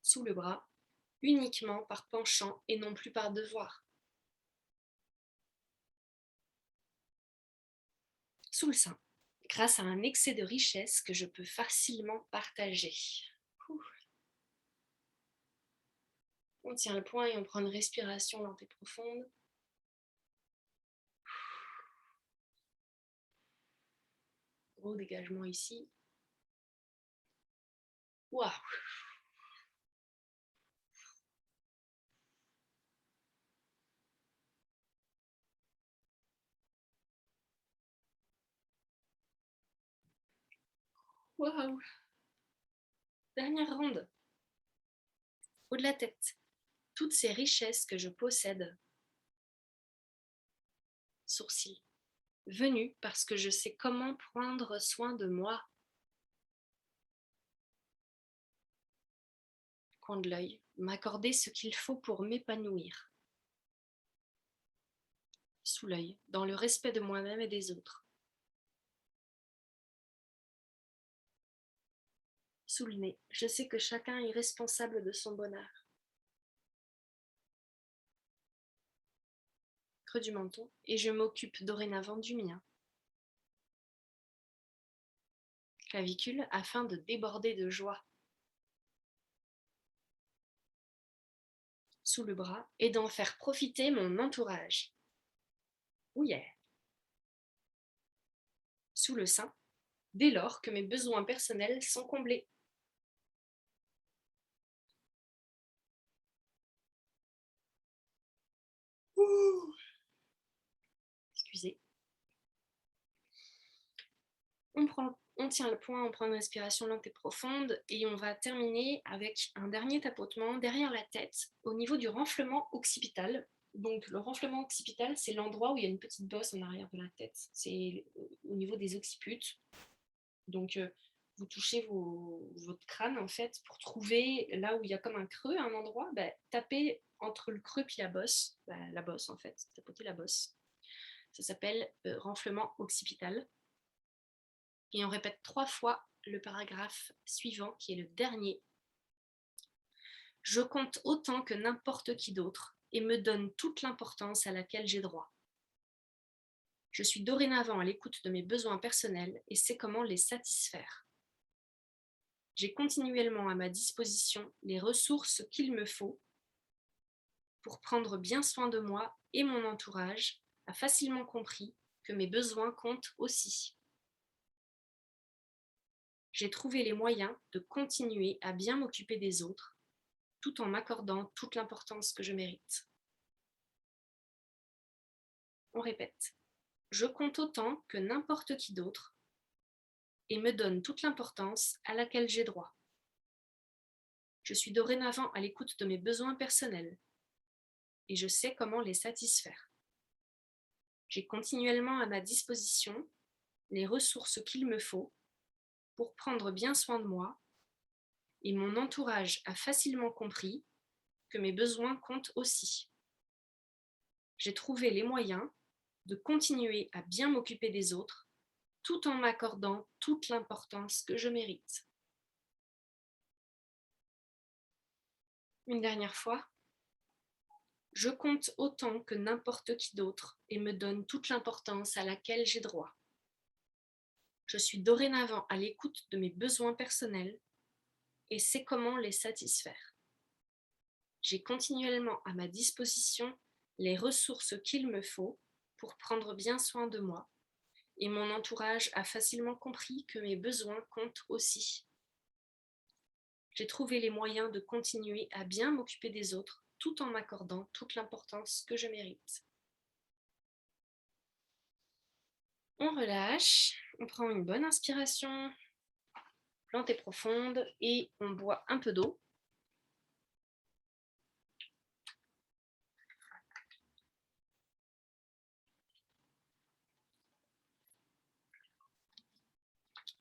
Sous le bras, uniquement par penchant et non plus par devoir. Sous le sein, grâce à un excès de richesse que je peux facilement partager. On tient le poing et on prend une respiration lente et profonde. Gros dégagement ici. Waouh! Waouh! Dernière ronde. Haut de la tête. Toutes ces richesses que je possède. Sourcils. Venues parce que je sais comment prendre soin de moi. Coin de l'œil. M'accorder ce qu'il faut pour m'épanouir. Sous l'œil, dans le respect de moi-même et des autres. Sous le nez, je sais que chacun est responsable de son bonheur. Creux du menton, et je m'occupe dorénavant du mien. Clavicule, afin de déborder de joie. Sous le bras, et d'en faire profiter mon entourage. Oh yeah! Sous le sein, dès lors que mes besoins personnels sont comblés. Ouh. Excusez. On tient le poing, on prend une respiration lente et profonde et on va terminer avec un dernier tapotement derrière la tête au niveau du renflement occipital. Donc le renflement occipital, c'est l'endroit où il y a une petite bosse en arrière de la tête. C'est au niveau des occiputes. Donc vous touchez votre crâne en fait pour trouver là où il y a comme un creux, un endroit, tapez entre le creux puis la bosse en fait, tapotez la bosse. Ça s'appelle renflement occipital. Et on répète 3 fois le paragraphe suivant, qui est le dernier. Je compte autant que n'importe qui d'autre et me donne toute l'importance à laquelle j'ai droit. Je suis dorénavant à l'écoute de mes besoins personnels et sais comment les satisfaire. J'ai continuellement à ma disposition les ressources qu'il me faut pour prendre bien soin de moi et mon entourage, a facilement compris que mes besoins comptent aussi. J'ai trouvé les moyens de continuer à bien m'occuper des autres, tout en m'accordant toute l'importance que je mérite. On répète. Je compte autant que n'importe qui d'autre et me donne toute l'importance à laquelle j'ai droit. Je suis dorénavant à l'écoute de mes besoins personnels et je sais comment les satisfaire. J'ai continuellement à ma disposition les ressources qu'il me faut pour prendre bien soin de moi et mon entourage a facilement compris que mes besoins comptent aussi. J'ai trouvé les moyens de continuer à bien m'occuper des autres tout en m'accordant toute l'importance que je mérite. Une dernière fois. Je compte autant que n'importe qui d'autre et me donne toute l'importance à laquelle j'ai droit. Je suis dorénavant à l'écoute de mes besoins personnels et sais comment les satisfaire. J'ai continuellement à ma disposition les ressources qu'il me faut pour prendre bien soin de moi, et mon entourage a facilement compris que mes besoins comptent aussi. J'ai trouvé les moyens de continuer à bien m'occuper des autres tout en m'accordant toute l'importance que je mérite. On relâche, on prend une bonne inspiration, lente et profonde, et on boit un peu d'eau.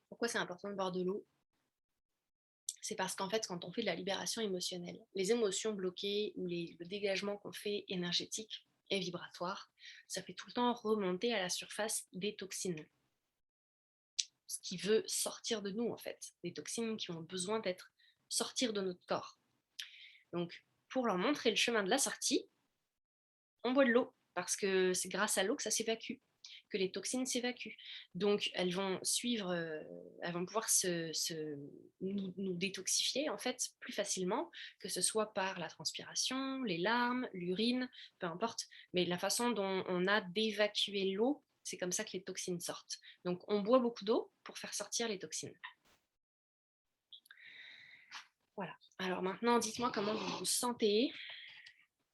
Pourquoi c'est important de boire de l'eau? C'est parce qu'en fait, quand on fait de la libération émotionnelle, les émotions bloquées ou le dégagement qu'on fait énergétique et vibratoire, ça fait tout le temps remonter à la surface des toxines. Ce qui veut sortir de nous, en fait. Des toxines qui ont besoin d'être sortir de notre corps. Donc, pour leur montrer le chemin de la sortie, on boit de l'eau, parce que c'est grâce à l'eau que ça s'évacue, que les toxines s'évacuent. Donc, elles vont suivre, elles vont pouvoir nous détoxifier, en fait, plus facilement, que ce soit par la transpiration, les larmes, l'urine, peu importe. Mais la façon dont on a d'évacuer l'eau, c'est comme ça que les toxines sortent. Donc, on boit beaucoup d'eau pour faire sortir les toxines. Voilà. Alors maintenant, dites-moi comment vous vous sentez.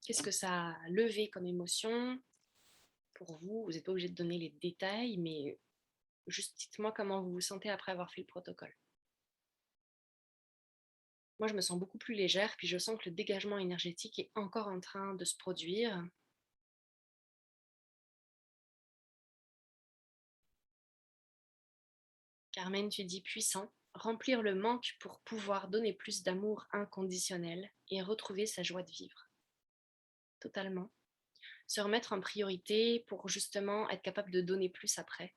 Qu'est-ce que ça a levé comme émotion pour vous? Vous n'êtes pas obligé de donner les détails, mais juste dites-moi comment vous vous sentez après avoir fait le protocole. Moi, je me sens beaucoup plus légère, puis je sens que le dégagement énergétique est encore en train de se produire. Carmen, tu dis puissant. Remplir le manque pour pouvoir donner plus d'amour inconditionnel et retrouver sa joie de vivre. Totalement. Se remettre en priorité pour justement être capable de donner plus après.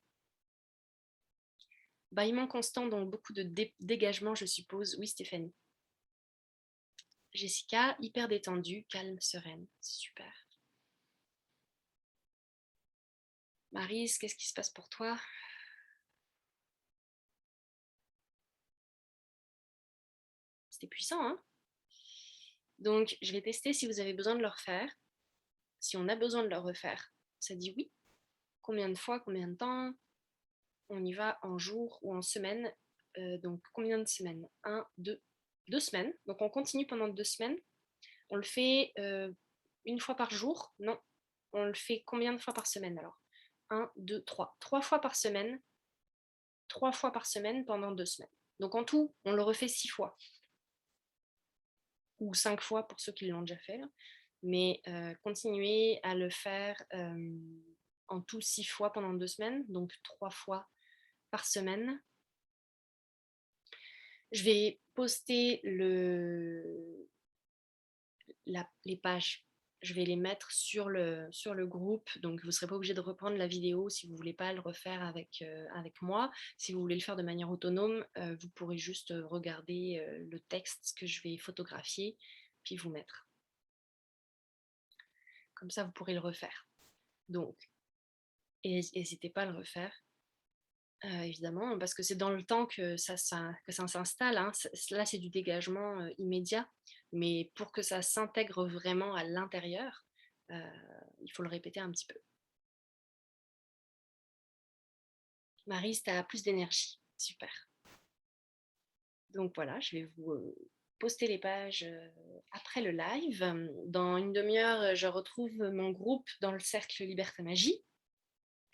Bâillement constant, donc beaucoup de dégagement, je suppose. Oui, Stéphanie. Jessica, hyper détendue, calme, sereine. Super. Maryse, qu'est-ce qui se passe pour toi? C'était puissant, hein? Donc, je vais tester si vous avez besoin de le refaire. Si on a besoin de le refaire, ça dit oui. Combien de fois, combien de temps? On y va en jours ou en semaines. Donc, combien de semaines? 2 semaines. Donc, on continue pendant 2 semaines. On le fait une fois par jour? Non. On le fait combien de fois par semaine alors? 1, 2, 3. 3 fois par semaine. 3 fois par semaine pendant 2 semaines. Donc, en tout, on le refait 6 fois. Ou 5 fois pour ceux qui l'ont déjà fait. Là. Mais continuez à le faire en tout 6 fois pendant 2 semaines, donc 3 fois par semaine. Je vais poster les pages. Je vais les mettre sur le groupe, donc vous ne serez pas obligé de reprendre la vidéo si vous ne voulez pas le refaire avec moi. Si vous voulez le faire de manière autonome, vous pourrez juste regarder le texte que je vais photographier, puis vous mettre. Comme ça, vous pourrez le refaire. Donc, n'hésitez pas à le refaire, évidemment, parce que c'est dans le temps que ça s'installe. Hein. Là, c'est du dégagement immédiat, mais pour que ça s'intègre vraiment à l'intérieur, il faut le répéter un petit peu. Maryse, tu as plus d'énergie. Super. Donc voilà, je vais vous poster les pages après le live. Dans une demi-heure, je retrouve mon groupe dans le cercle Liberté Magie.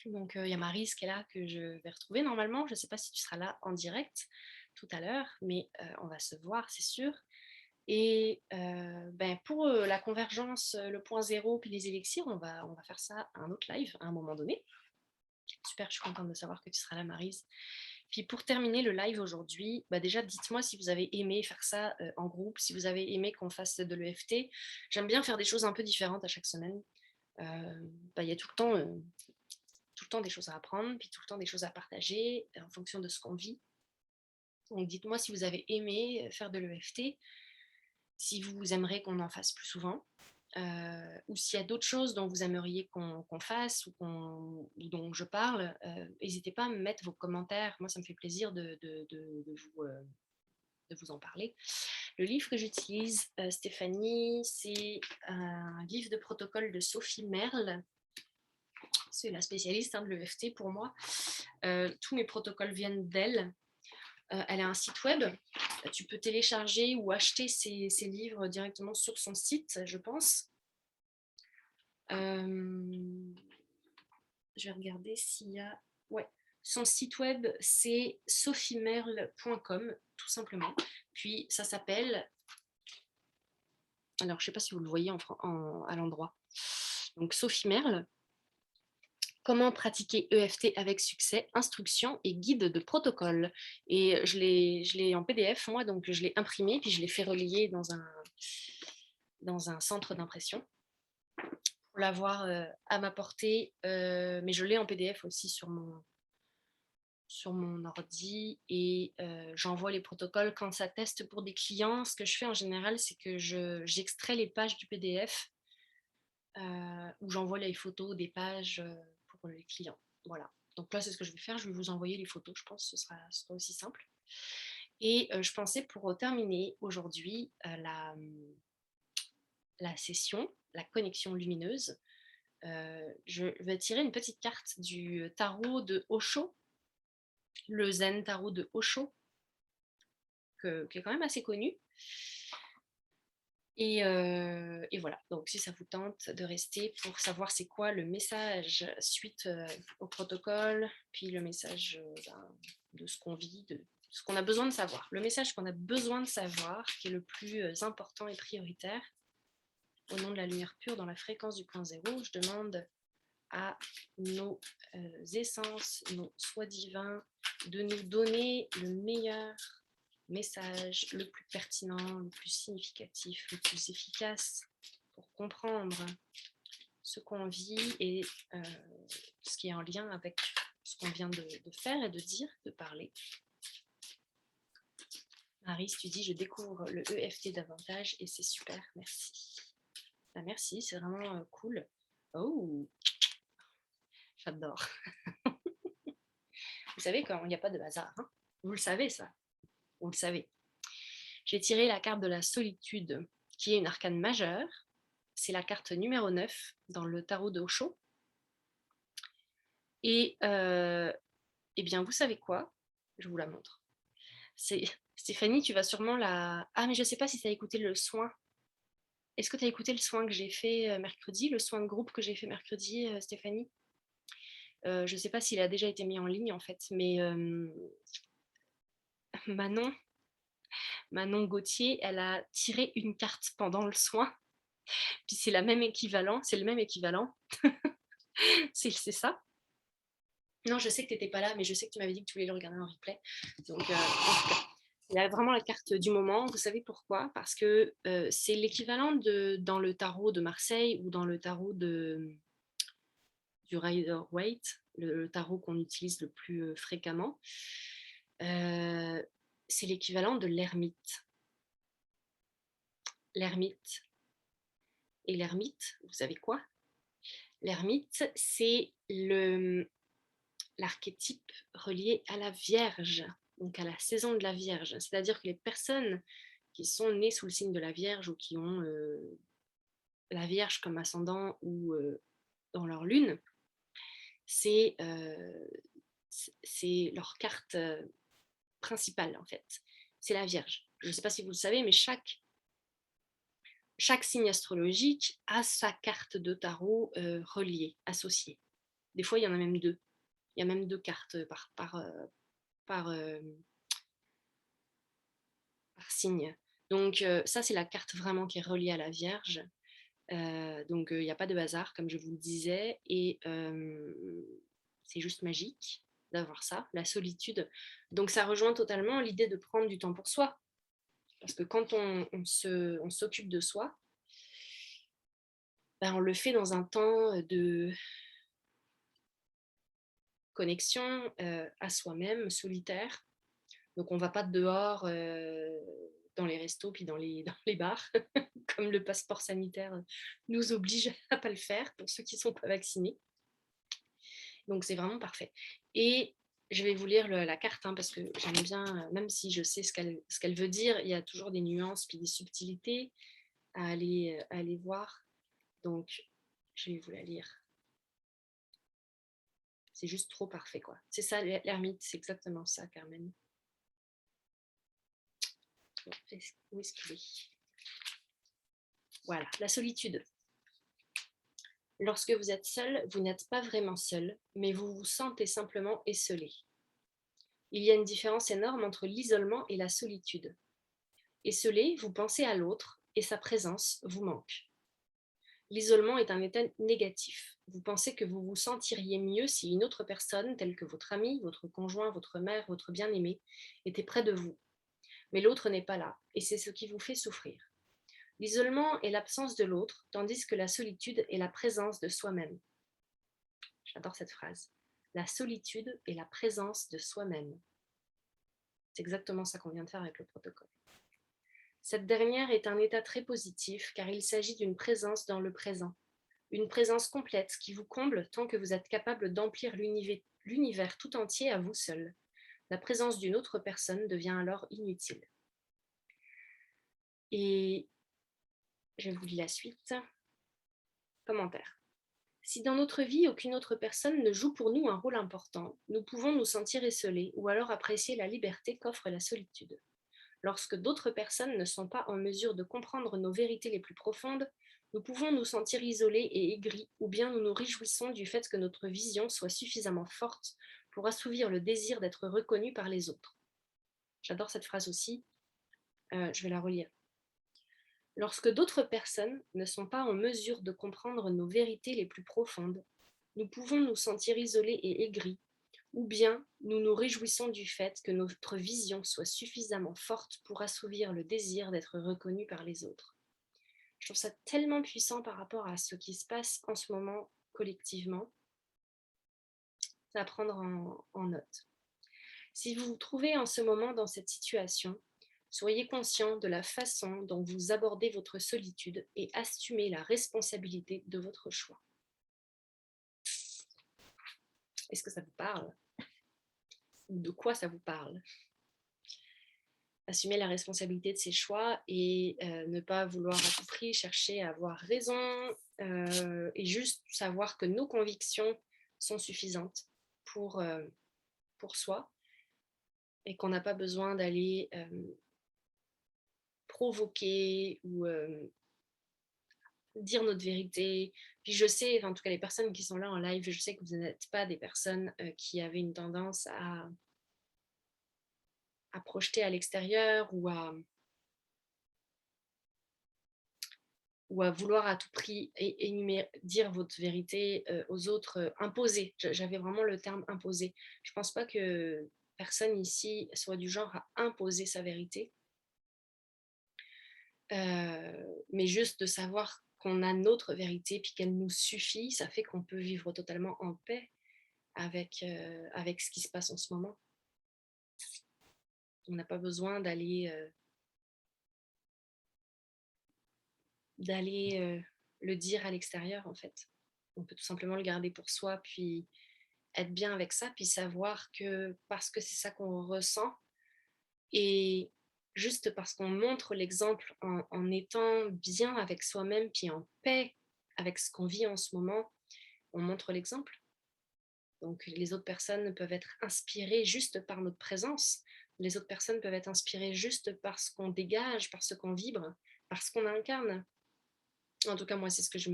Donc, il y a Maryse qui est là, que je vais retrouver normalement. Je ne sais pas si tu seras là en direct tout à l'heure, mais on va se voir, c'est sûr. Et pour la convergence, le point zéro, puis les élixirs, on va faire ça à un autre live à un moment donné. Super, je suis contente de savoir que tu seras là, Maryse. Puis pour terminer le live aujourd'hui, déjà dites-moi si vous avez aimé faire ça en groupe, si vous avez aimé qu'on fasse de l'EFT. J'aime bien faire des choses un peu différentes à chaque semaine. Il y a tout le temps des choses à apprendre, puis tout le temps des choses à partager en fonction de ce qu'on vit. Donc dites-moi si vous avez aimé faire de l'EFT, si vous aimeriez qu'on en fasse plus souvent. ou s'il y a d'autres choses dont vous aimeriez qu'on fasse ou dont je parle, n'hésitez pas à me mettre vos commentaires. Moi, ça me fait plaisir de vous en parler. Le livre que j'utilise, Stéphanie, c'est un livre de protocole de Sophie Merle. C'est la spécialiste de l'EFT pour moi. Tous mes protocoles viennent d'elle. Elle a un site web. Tu peux télécharger ou acheter ses livres directement sur son site, je pense. Je vais regarder s'il y a... Ouais. Son site web, c'est sophiemerle.com, tout simplement. Puis, ça s'appelle... Alors, je ne sais pas si vous le voyez à l'endroit. Donc, Sophie Merle, comment pratiquer EFT avec succès, instructions et guide de protocole. Et je l'ai en PDF, moi, donc je l'ai imprimé, puis je l'ai fait relier dans un centre d'impression pour l'avoir à ma portée. Mais je l'ai en PDF aussi sur mon ordi et j'envoie les protocoles quand ça teste pour des clients. Ce que je fais en général, c'est que j'extrais les pages du PDF où j'envoie les photos des pages pour les clients. Voilà. Donc là, c'est ce que je vais faire. Je vais vous envoyer les photos, je pense que ce sera aussi simple. Et je pensais pour terminer aujourd'hui la session, la connexion lumineuse. Je vais tirer une petite carte du tarot de Osho, le Zen tarot de Osho, qui est quand même assez connu. Et voilà, donc si ça vous tente de rester pour savoir c'est quoi le message suite au protocole, puis le message de ce qu'on vit, de ce qu'on a besoin de savoir. Le message qu'on a besoin de savoir, qui est le plus important et prioritaire, au nom de la lumière pure dans la fréquence du point zéro, je demande à nos essences, nos soins divins, de nous donner le meilleur message le plus pertinent, le plus significatif, le plus efficace pour comprendre ce qu'on vit et ce qui est en lien avec ce qu'on vient de faire et de dire, de parler. Marie, tu dis, je découvre le EFT davantage et c'est super, merci. Ben, merci, c'est vraiment cool. Oh, j'adore. Vous savez quand il n'y a pas de hasard, hein, vous le savez ça, vous le savez. J'ai tiré la carte de la solitude, qui est une arcane majeure. C'est la carte numéro 9 dans le tarot de Osho. Et eh bien, vous savez quoi? Je vous la montre. Stéphanie, tu vas sûrement la... Ah, mais je ne sais pas si tu as écouté le soin. Est-ce que tu as écouté le soin que j'ai fait mercredi, le soin de groupe que j'ai fait mercredi, Stéphanie? Je ne sais pas s'il a déjà été mis en ligne, en fait, mais Manon Gauthier, elle a tiré une carte pendant le soin. Puis c'est le même équivalent. C'est ça. Non, je sais que tu n'étais pas là, mais je sais que tu m'avais dit que tu voulais le regarder en replay. Donc, il y a vraiment la carte du moment. Vous savez pourquoi? Parce que c'est l'équivalent dans le tarot de Marseille ou dans le tarot du Rider-Waite, le tarot qu'on utilise le plus fréquemment. C'est l'équivalent de l'ermite. L'ermite. Et l'ermite, vous savez quoi? L'ermite, c'est l'archétype relié à la Vierge, donc à la saison de la Vierge. C'est-à-dire que les personnes qui sont nées sous le signe de la Vierge ou qui ont la Vierge comme ascendant ou dans leur lune, c'est leur carte principale en fait. C'est la Vierge. Je ne sais pas si vous le savez, mais chaque signe astrologique a sa carte de tarot reliée, associée. Des fois, il y en a même deux. Il y a même deux cartes par signe. Donc ça, c'est la carte vraiment qui est reliée à la Vierge. Donc il n'y a pas de hasard, comme je vous le disais. Et c'est juste magique d'avoir ça, la solitude. Donc ça rejoint totalement l'idée de prendre du temps pour soi. Parce que quand on s'occupe de soi, ben, on le fait dans un temps de connexion à soi-même, solitaire. Donc on ne va pas dehors dans les restos puis dans les bars, comme le passeport sanitaire nous oblige à ne pas le faire pour ceux qui ne sont pas vaccinés. Donc, c'est vraiment parfait. Et je vais vous lire la carte, hein, parce que j'aime bien, même si je sais ce qu'elle veut dire, il y a toujours des nuances puis des subtilités à aller voir. Donc, je vais vous la lire. C'est juste trop parfait, quoi. C'est ça, l'ermite, c'est exactement ça, Carmen. Où est-ce qu'il est? Voilà, la solitude. Lorsque vous êtes seul, vous n'êtes pas vraiment seul, mais vous vous sentez simplement esseulé. Il y a une différence énorme entre l'isolement et la solitude. Esseulé, vous pensez à l'autre et sa présence vous manque. L'isolement est un état négatif. Vous pensez que vous vous sentiriez mieux si une autre personne, telle que votre ami, votre conjoint, votre mère, votre bien-aimé, était près de vous. Mais l'autre n'est pas là, et c'est ce qui vous fait souffrir. L'isolement est l'absence de l'autre, tandis que la solitude est la présence de soi-même. J'adore cette phrase. La solitude est la présence de soi-même. C'est exactement ça qu'on vient de faire avec le protocole. Cette dernière est un état très positif car il s'agit d'une présence dans le présent. Une présence complète qui vous comble tant que vous êtes capable d'emplir l'univers tout entier à vous seul. La présence d'une autre personne devient alors inutile. Et je vous lis la suite. Commentaire. Si dans notre vie, aucune autre personne ne joue pour nous un rôle important, nous pouvons nous sentir esselés ou alors apprécier la liberté qu'offre la solitude. Lorsque d'autres personnes ne sont pas en mesure de comprendre nos vérités les plus profondes, nous pouvons nous sentir isolés et aigris, ou bien nous nous réjouissons du fait que notre vision soit suffisamment forte pour assouvir le désir d'être reconnu par les autres. J'adore cette phrase aussi, je vais la relire. Lorsque d'autres personnes ne sont pas en mesure de comprendre nos vérités les plus profondes, nous pouvons nous sentir isolés et aigris, ou bien nous nous réjouissons du fait que notre vision soit suffisamment forte pour assouvir le désir d'être reconnu par les autres. Je trouve ça tellement puissant par rapport à ce qui se passe en ce moment collectivement. C'est à prendre en note. Si vous vous trouvez en ce moment dans cette situation, soyez conscient de la façon dont vous abordez votre solitude et assumez la responsabilité de votre choix. Est-ce que ça vous parle? De quoi ça vous parle? Assumer la responsabilité de ses choix et ne pas vouloir à tout prix chercher à avoir raison et juste savoir que nos convictions sont suffisantes pour soi et qu'on n'a pas besoin d'aller provoquer ou dire notre vérité. Puis je sais, en tout cas les personnes qui sont là en live, je sais que vous n'êtes pas des personnes qui avaient une tendance à projeter à l'extérieur ou à vouloir à tout prix dire votre vérité aux autres, imposer. J'avais vraiment le terme imposer. Je ne pense pas que personne ici soit du genre à imposer sa vérité, mais juste de savoir qu'on a notre vérité puis qu'elle nous suffit, ça fait qu'on peut vivre totalement en paix avec ce qui se passe en ce moment. On n'a pas besoin d'aller le dire à l'extérieur, en fait. On peut tout simplement le garder pour soi, puis être bien avec ça, puis savoir que parce que c'est ça qu'on ressent, et juste parce qu'on montre l'exemple en étant bien avec soi-même, puis en paix avec ce qu'on vit en ce moment, on montre l'exemple. Donc les autres personnes peuvent être inspirées juste par notre présence. Les autres personnes peuvent être inspirées juste par ce qu'on dégage, par ce qu'on vibre, par ce qu'on incarne. En tout cas, moi, c'est ce que je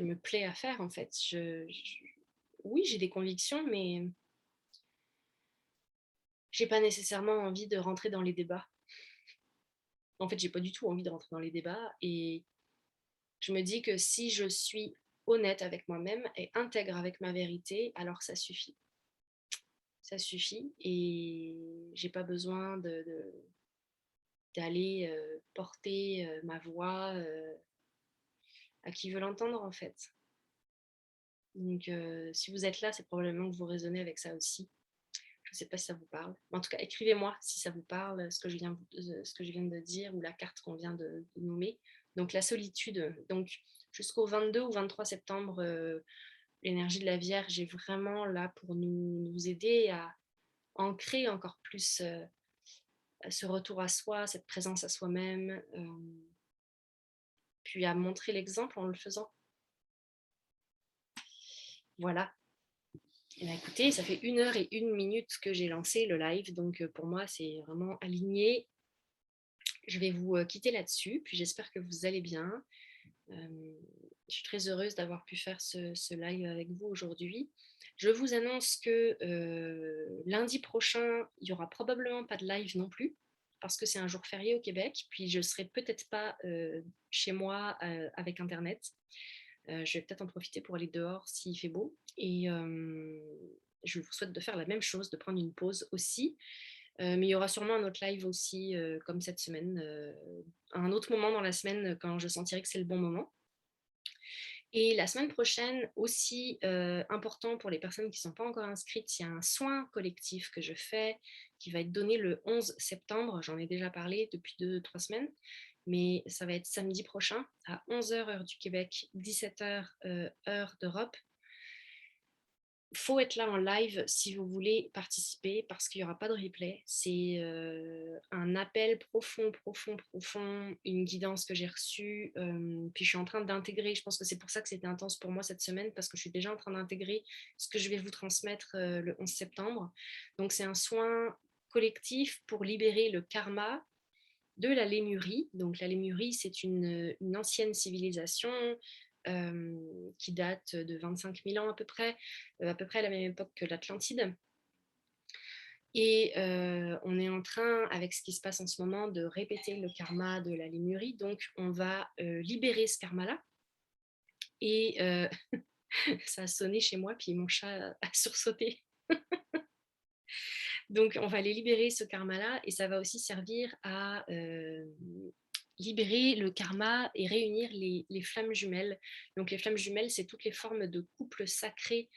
me plais à faire, en fait. Oui, j'ai des convictions, mais j'ai pas nécessairement envie de rentrer dans les débats. En fait, j'ai pas du tout envie de rentrer dans les débats. Et je me dis que si je suis honnête avec moi-même et intègre avec ma vérité, alors ça suffit. Ça suffit et j'ai pas besoin d'aller porter ma voix à qui veut l'entendre, en fait. Donc, si vous êtes là, c'est probablement que vous résonnez avec ça aussi. Je Je ne sais pas si ça vous parle. Mais en tout cas, écrivez-moi si ça vous parle, ce que je viens de dire ou la carte qu'on vient de nommer. Donc la solitude. Donc jusqu'au 22 ou 23 septembre, l'énergie de la Vierge est vraiment là pour nous aider à ancrer encore plus ce retour à soi, cette présence à soi-même, puis à montrer l'exemple en le faisant. Voilà. Et bien, écoutez, ça fait 1 h et 1 minute que j'ai lancé le live, donc pour moi, c'est vraiment aligné. Je vais vous quitter là-dessus, puis j'espère que vous allez bien. Je suis très heureuse d'avoir pu faire ce live avec vous aujourd'hui. Je vous annonce que lundi prochain, il n'y aura probablement pas de live non plus, parce que c'est un jour férié au Québec, puis je ne serai peut-être pas chez moi avec Internet. Je vais peut-être en profiter pour aller dehors s'il fait beau. Et je vous souhaite de faire la même chose, de prendre une pause aussi. Mais il y aura sûrement un autre live aussi, comme cette semaine, à un autre moment dans la semaine quand je sentirai que c'est le bon moment. Et la semaine prochaine, aussi important pour les personnes qui ne sont pas encore inscrites, il y a un soin collectif que je fais qui va être donné le 11 septembre. J'en ai déjà parlé depuis 2-3 semaines, mais ça va être samedi prochain à 11h heure du Québec, 17h heure d'Europe. Il faut être là en live si vous voulez participer parce qu'il n'y aura pas de replay. C'est un appel profond, une guidance que j'ai reçue. Puis je suis en train d'intégrer, je pense que c'est pour ça que c'était intense pour moi cette semaine parce que je suis déjà en train d'intégrer ce que je vais vous transmettre le 11 septembre. Donc c'est un soin collectif pour libérer le karma de la Lémurie. Donc la Lémurie, c'est une ancienne civilisation qui date de 25 000 ans à peu près à la même époque que l'Atlantide. Et on est en train, avec ce qui se passe en ce moment, de répéter le karma de la Lémurie. Donc on va libérer ce karma-là. Et ça a sonné chez moi, puis mon chat a sursauté. Donc, on va les libérer ce karma-là et ça va aussi servir à libérer le karma et réunir les flammes jumelles. Donc, les flammes jumelles, c'est toutes les formes de couples sacrés,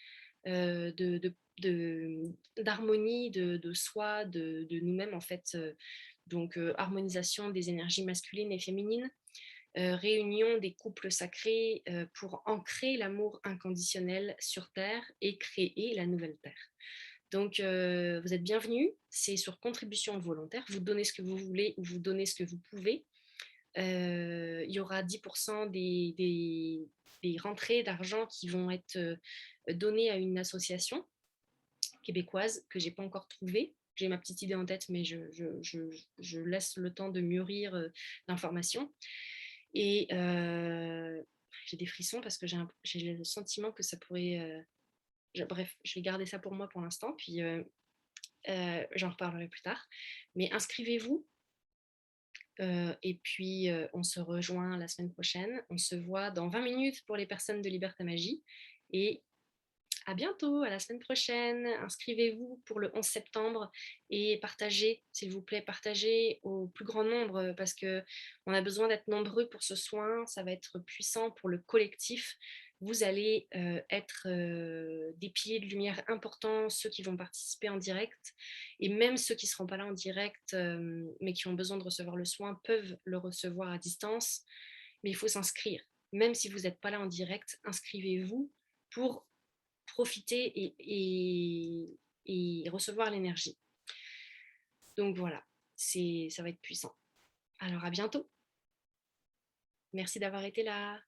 d'harmonie de soi, de nous-mêmes, en fait. Donc, harmonisation des énergies masculines et féminines. Réunion des couples sacrés pour ancrer l'amour inconditionnel sur Terre et créer la nouvelle Terre. Donc, vous êtes bienvenus. C'est sur contribution volontaire. Vous donnez ce que vous voulez ou vous donnez ce que vous pouvez. Il y aura 10% des rentrées d'argent qui vont être données à une association québécoise que je n'ai pas encore trouvée. J'ai ma petite idée en tête, mais je laisse le temps de mûrir l'information. Et j'ai des frissons parce que j'ai le sentiment que ça pourrait... bref, je vais garder ça pour moi pour l'instant, puis j'en reparlerai plus tard. Mais inscrivez-vous et puis on se rejoint la semaine prochaine. On se voit dans 20 minutes pour les personnes de Liberté Magie. Et à bientôt, à la semaine prochaine. Inscrivez-vous pour le 11 septembre et partagez, s'il vous plaît, partagez au plus grand nombre parce qu'on a besoin d'être nombreux pour ce soin. Ça va être puissant pour le collectif. Vous allez être des piliers de lumière importants, ceux qui vont participer en direct. Et même ceux qui ne seront pas là en direct, mais qui ont besoin de recevoir le soin, peuvent le recevoir à distance. Mais il faut s'inscrire. Même si vous n'êtes pas là en direct, inscrivez-vous pour profiter et recevoir l'énergie. Donc voilà, ça va être puissant. Alors à bientôt. Merci d'avoir été là.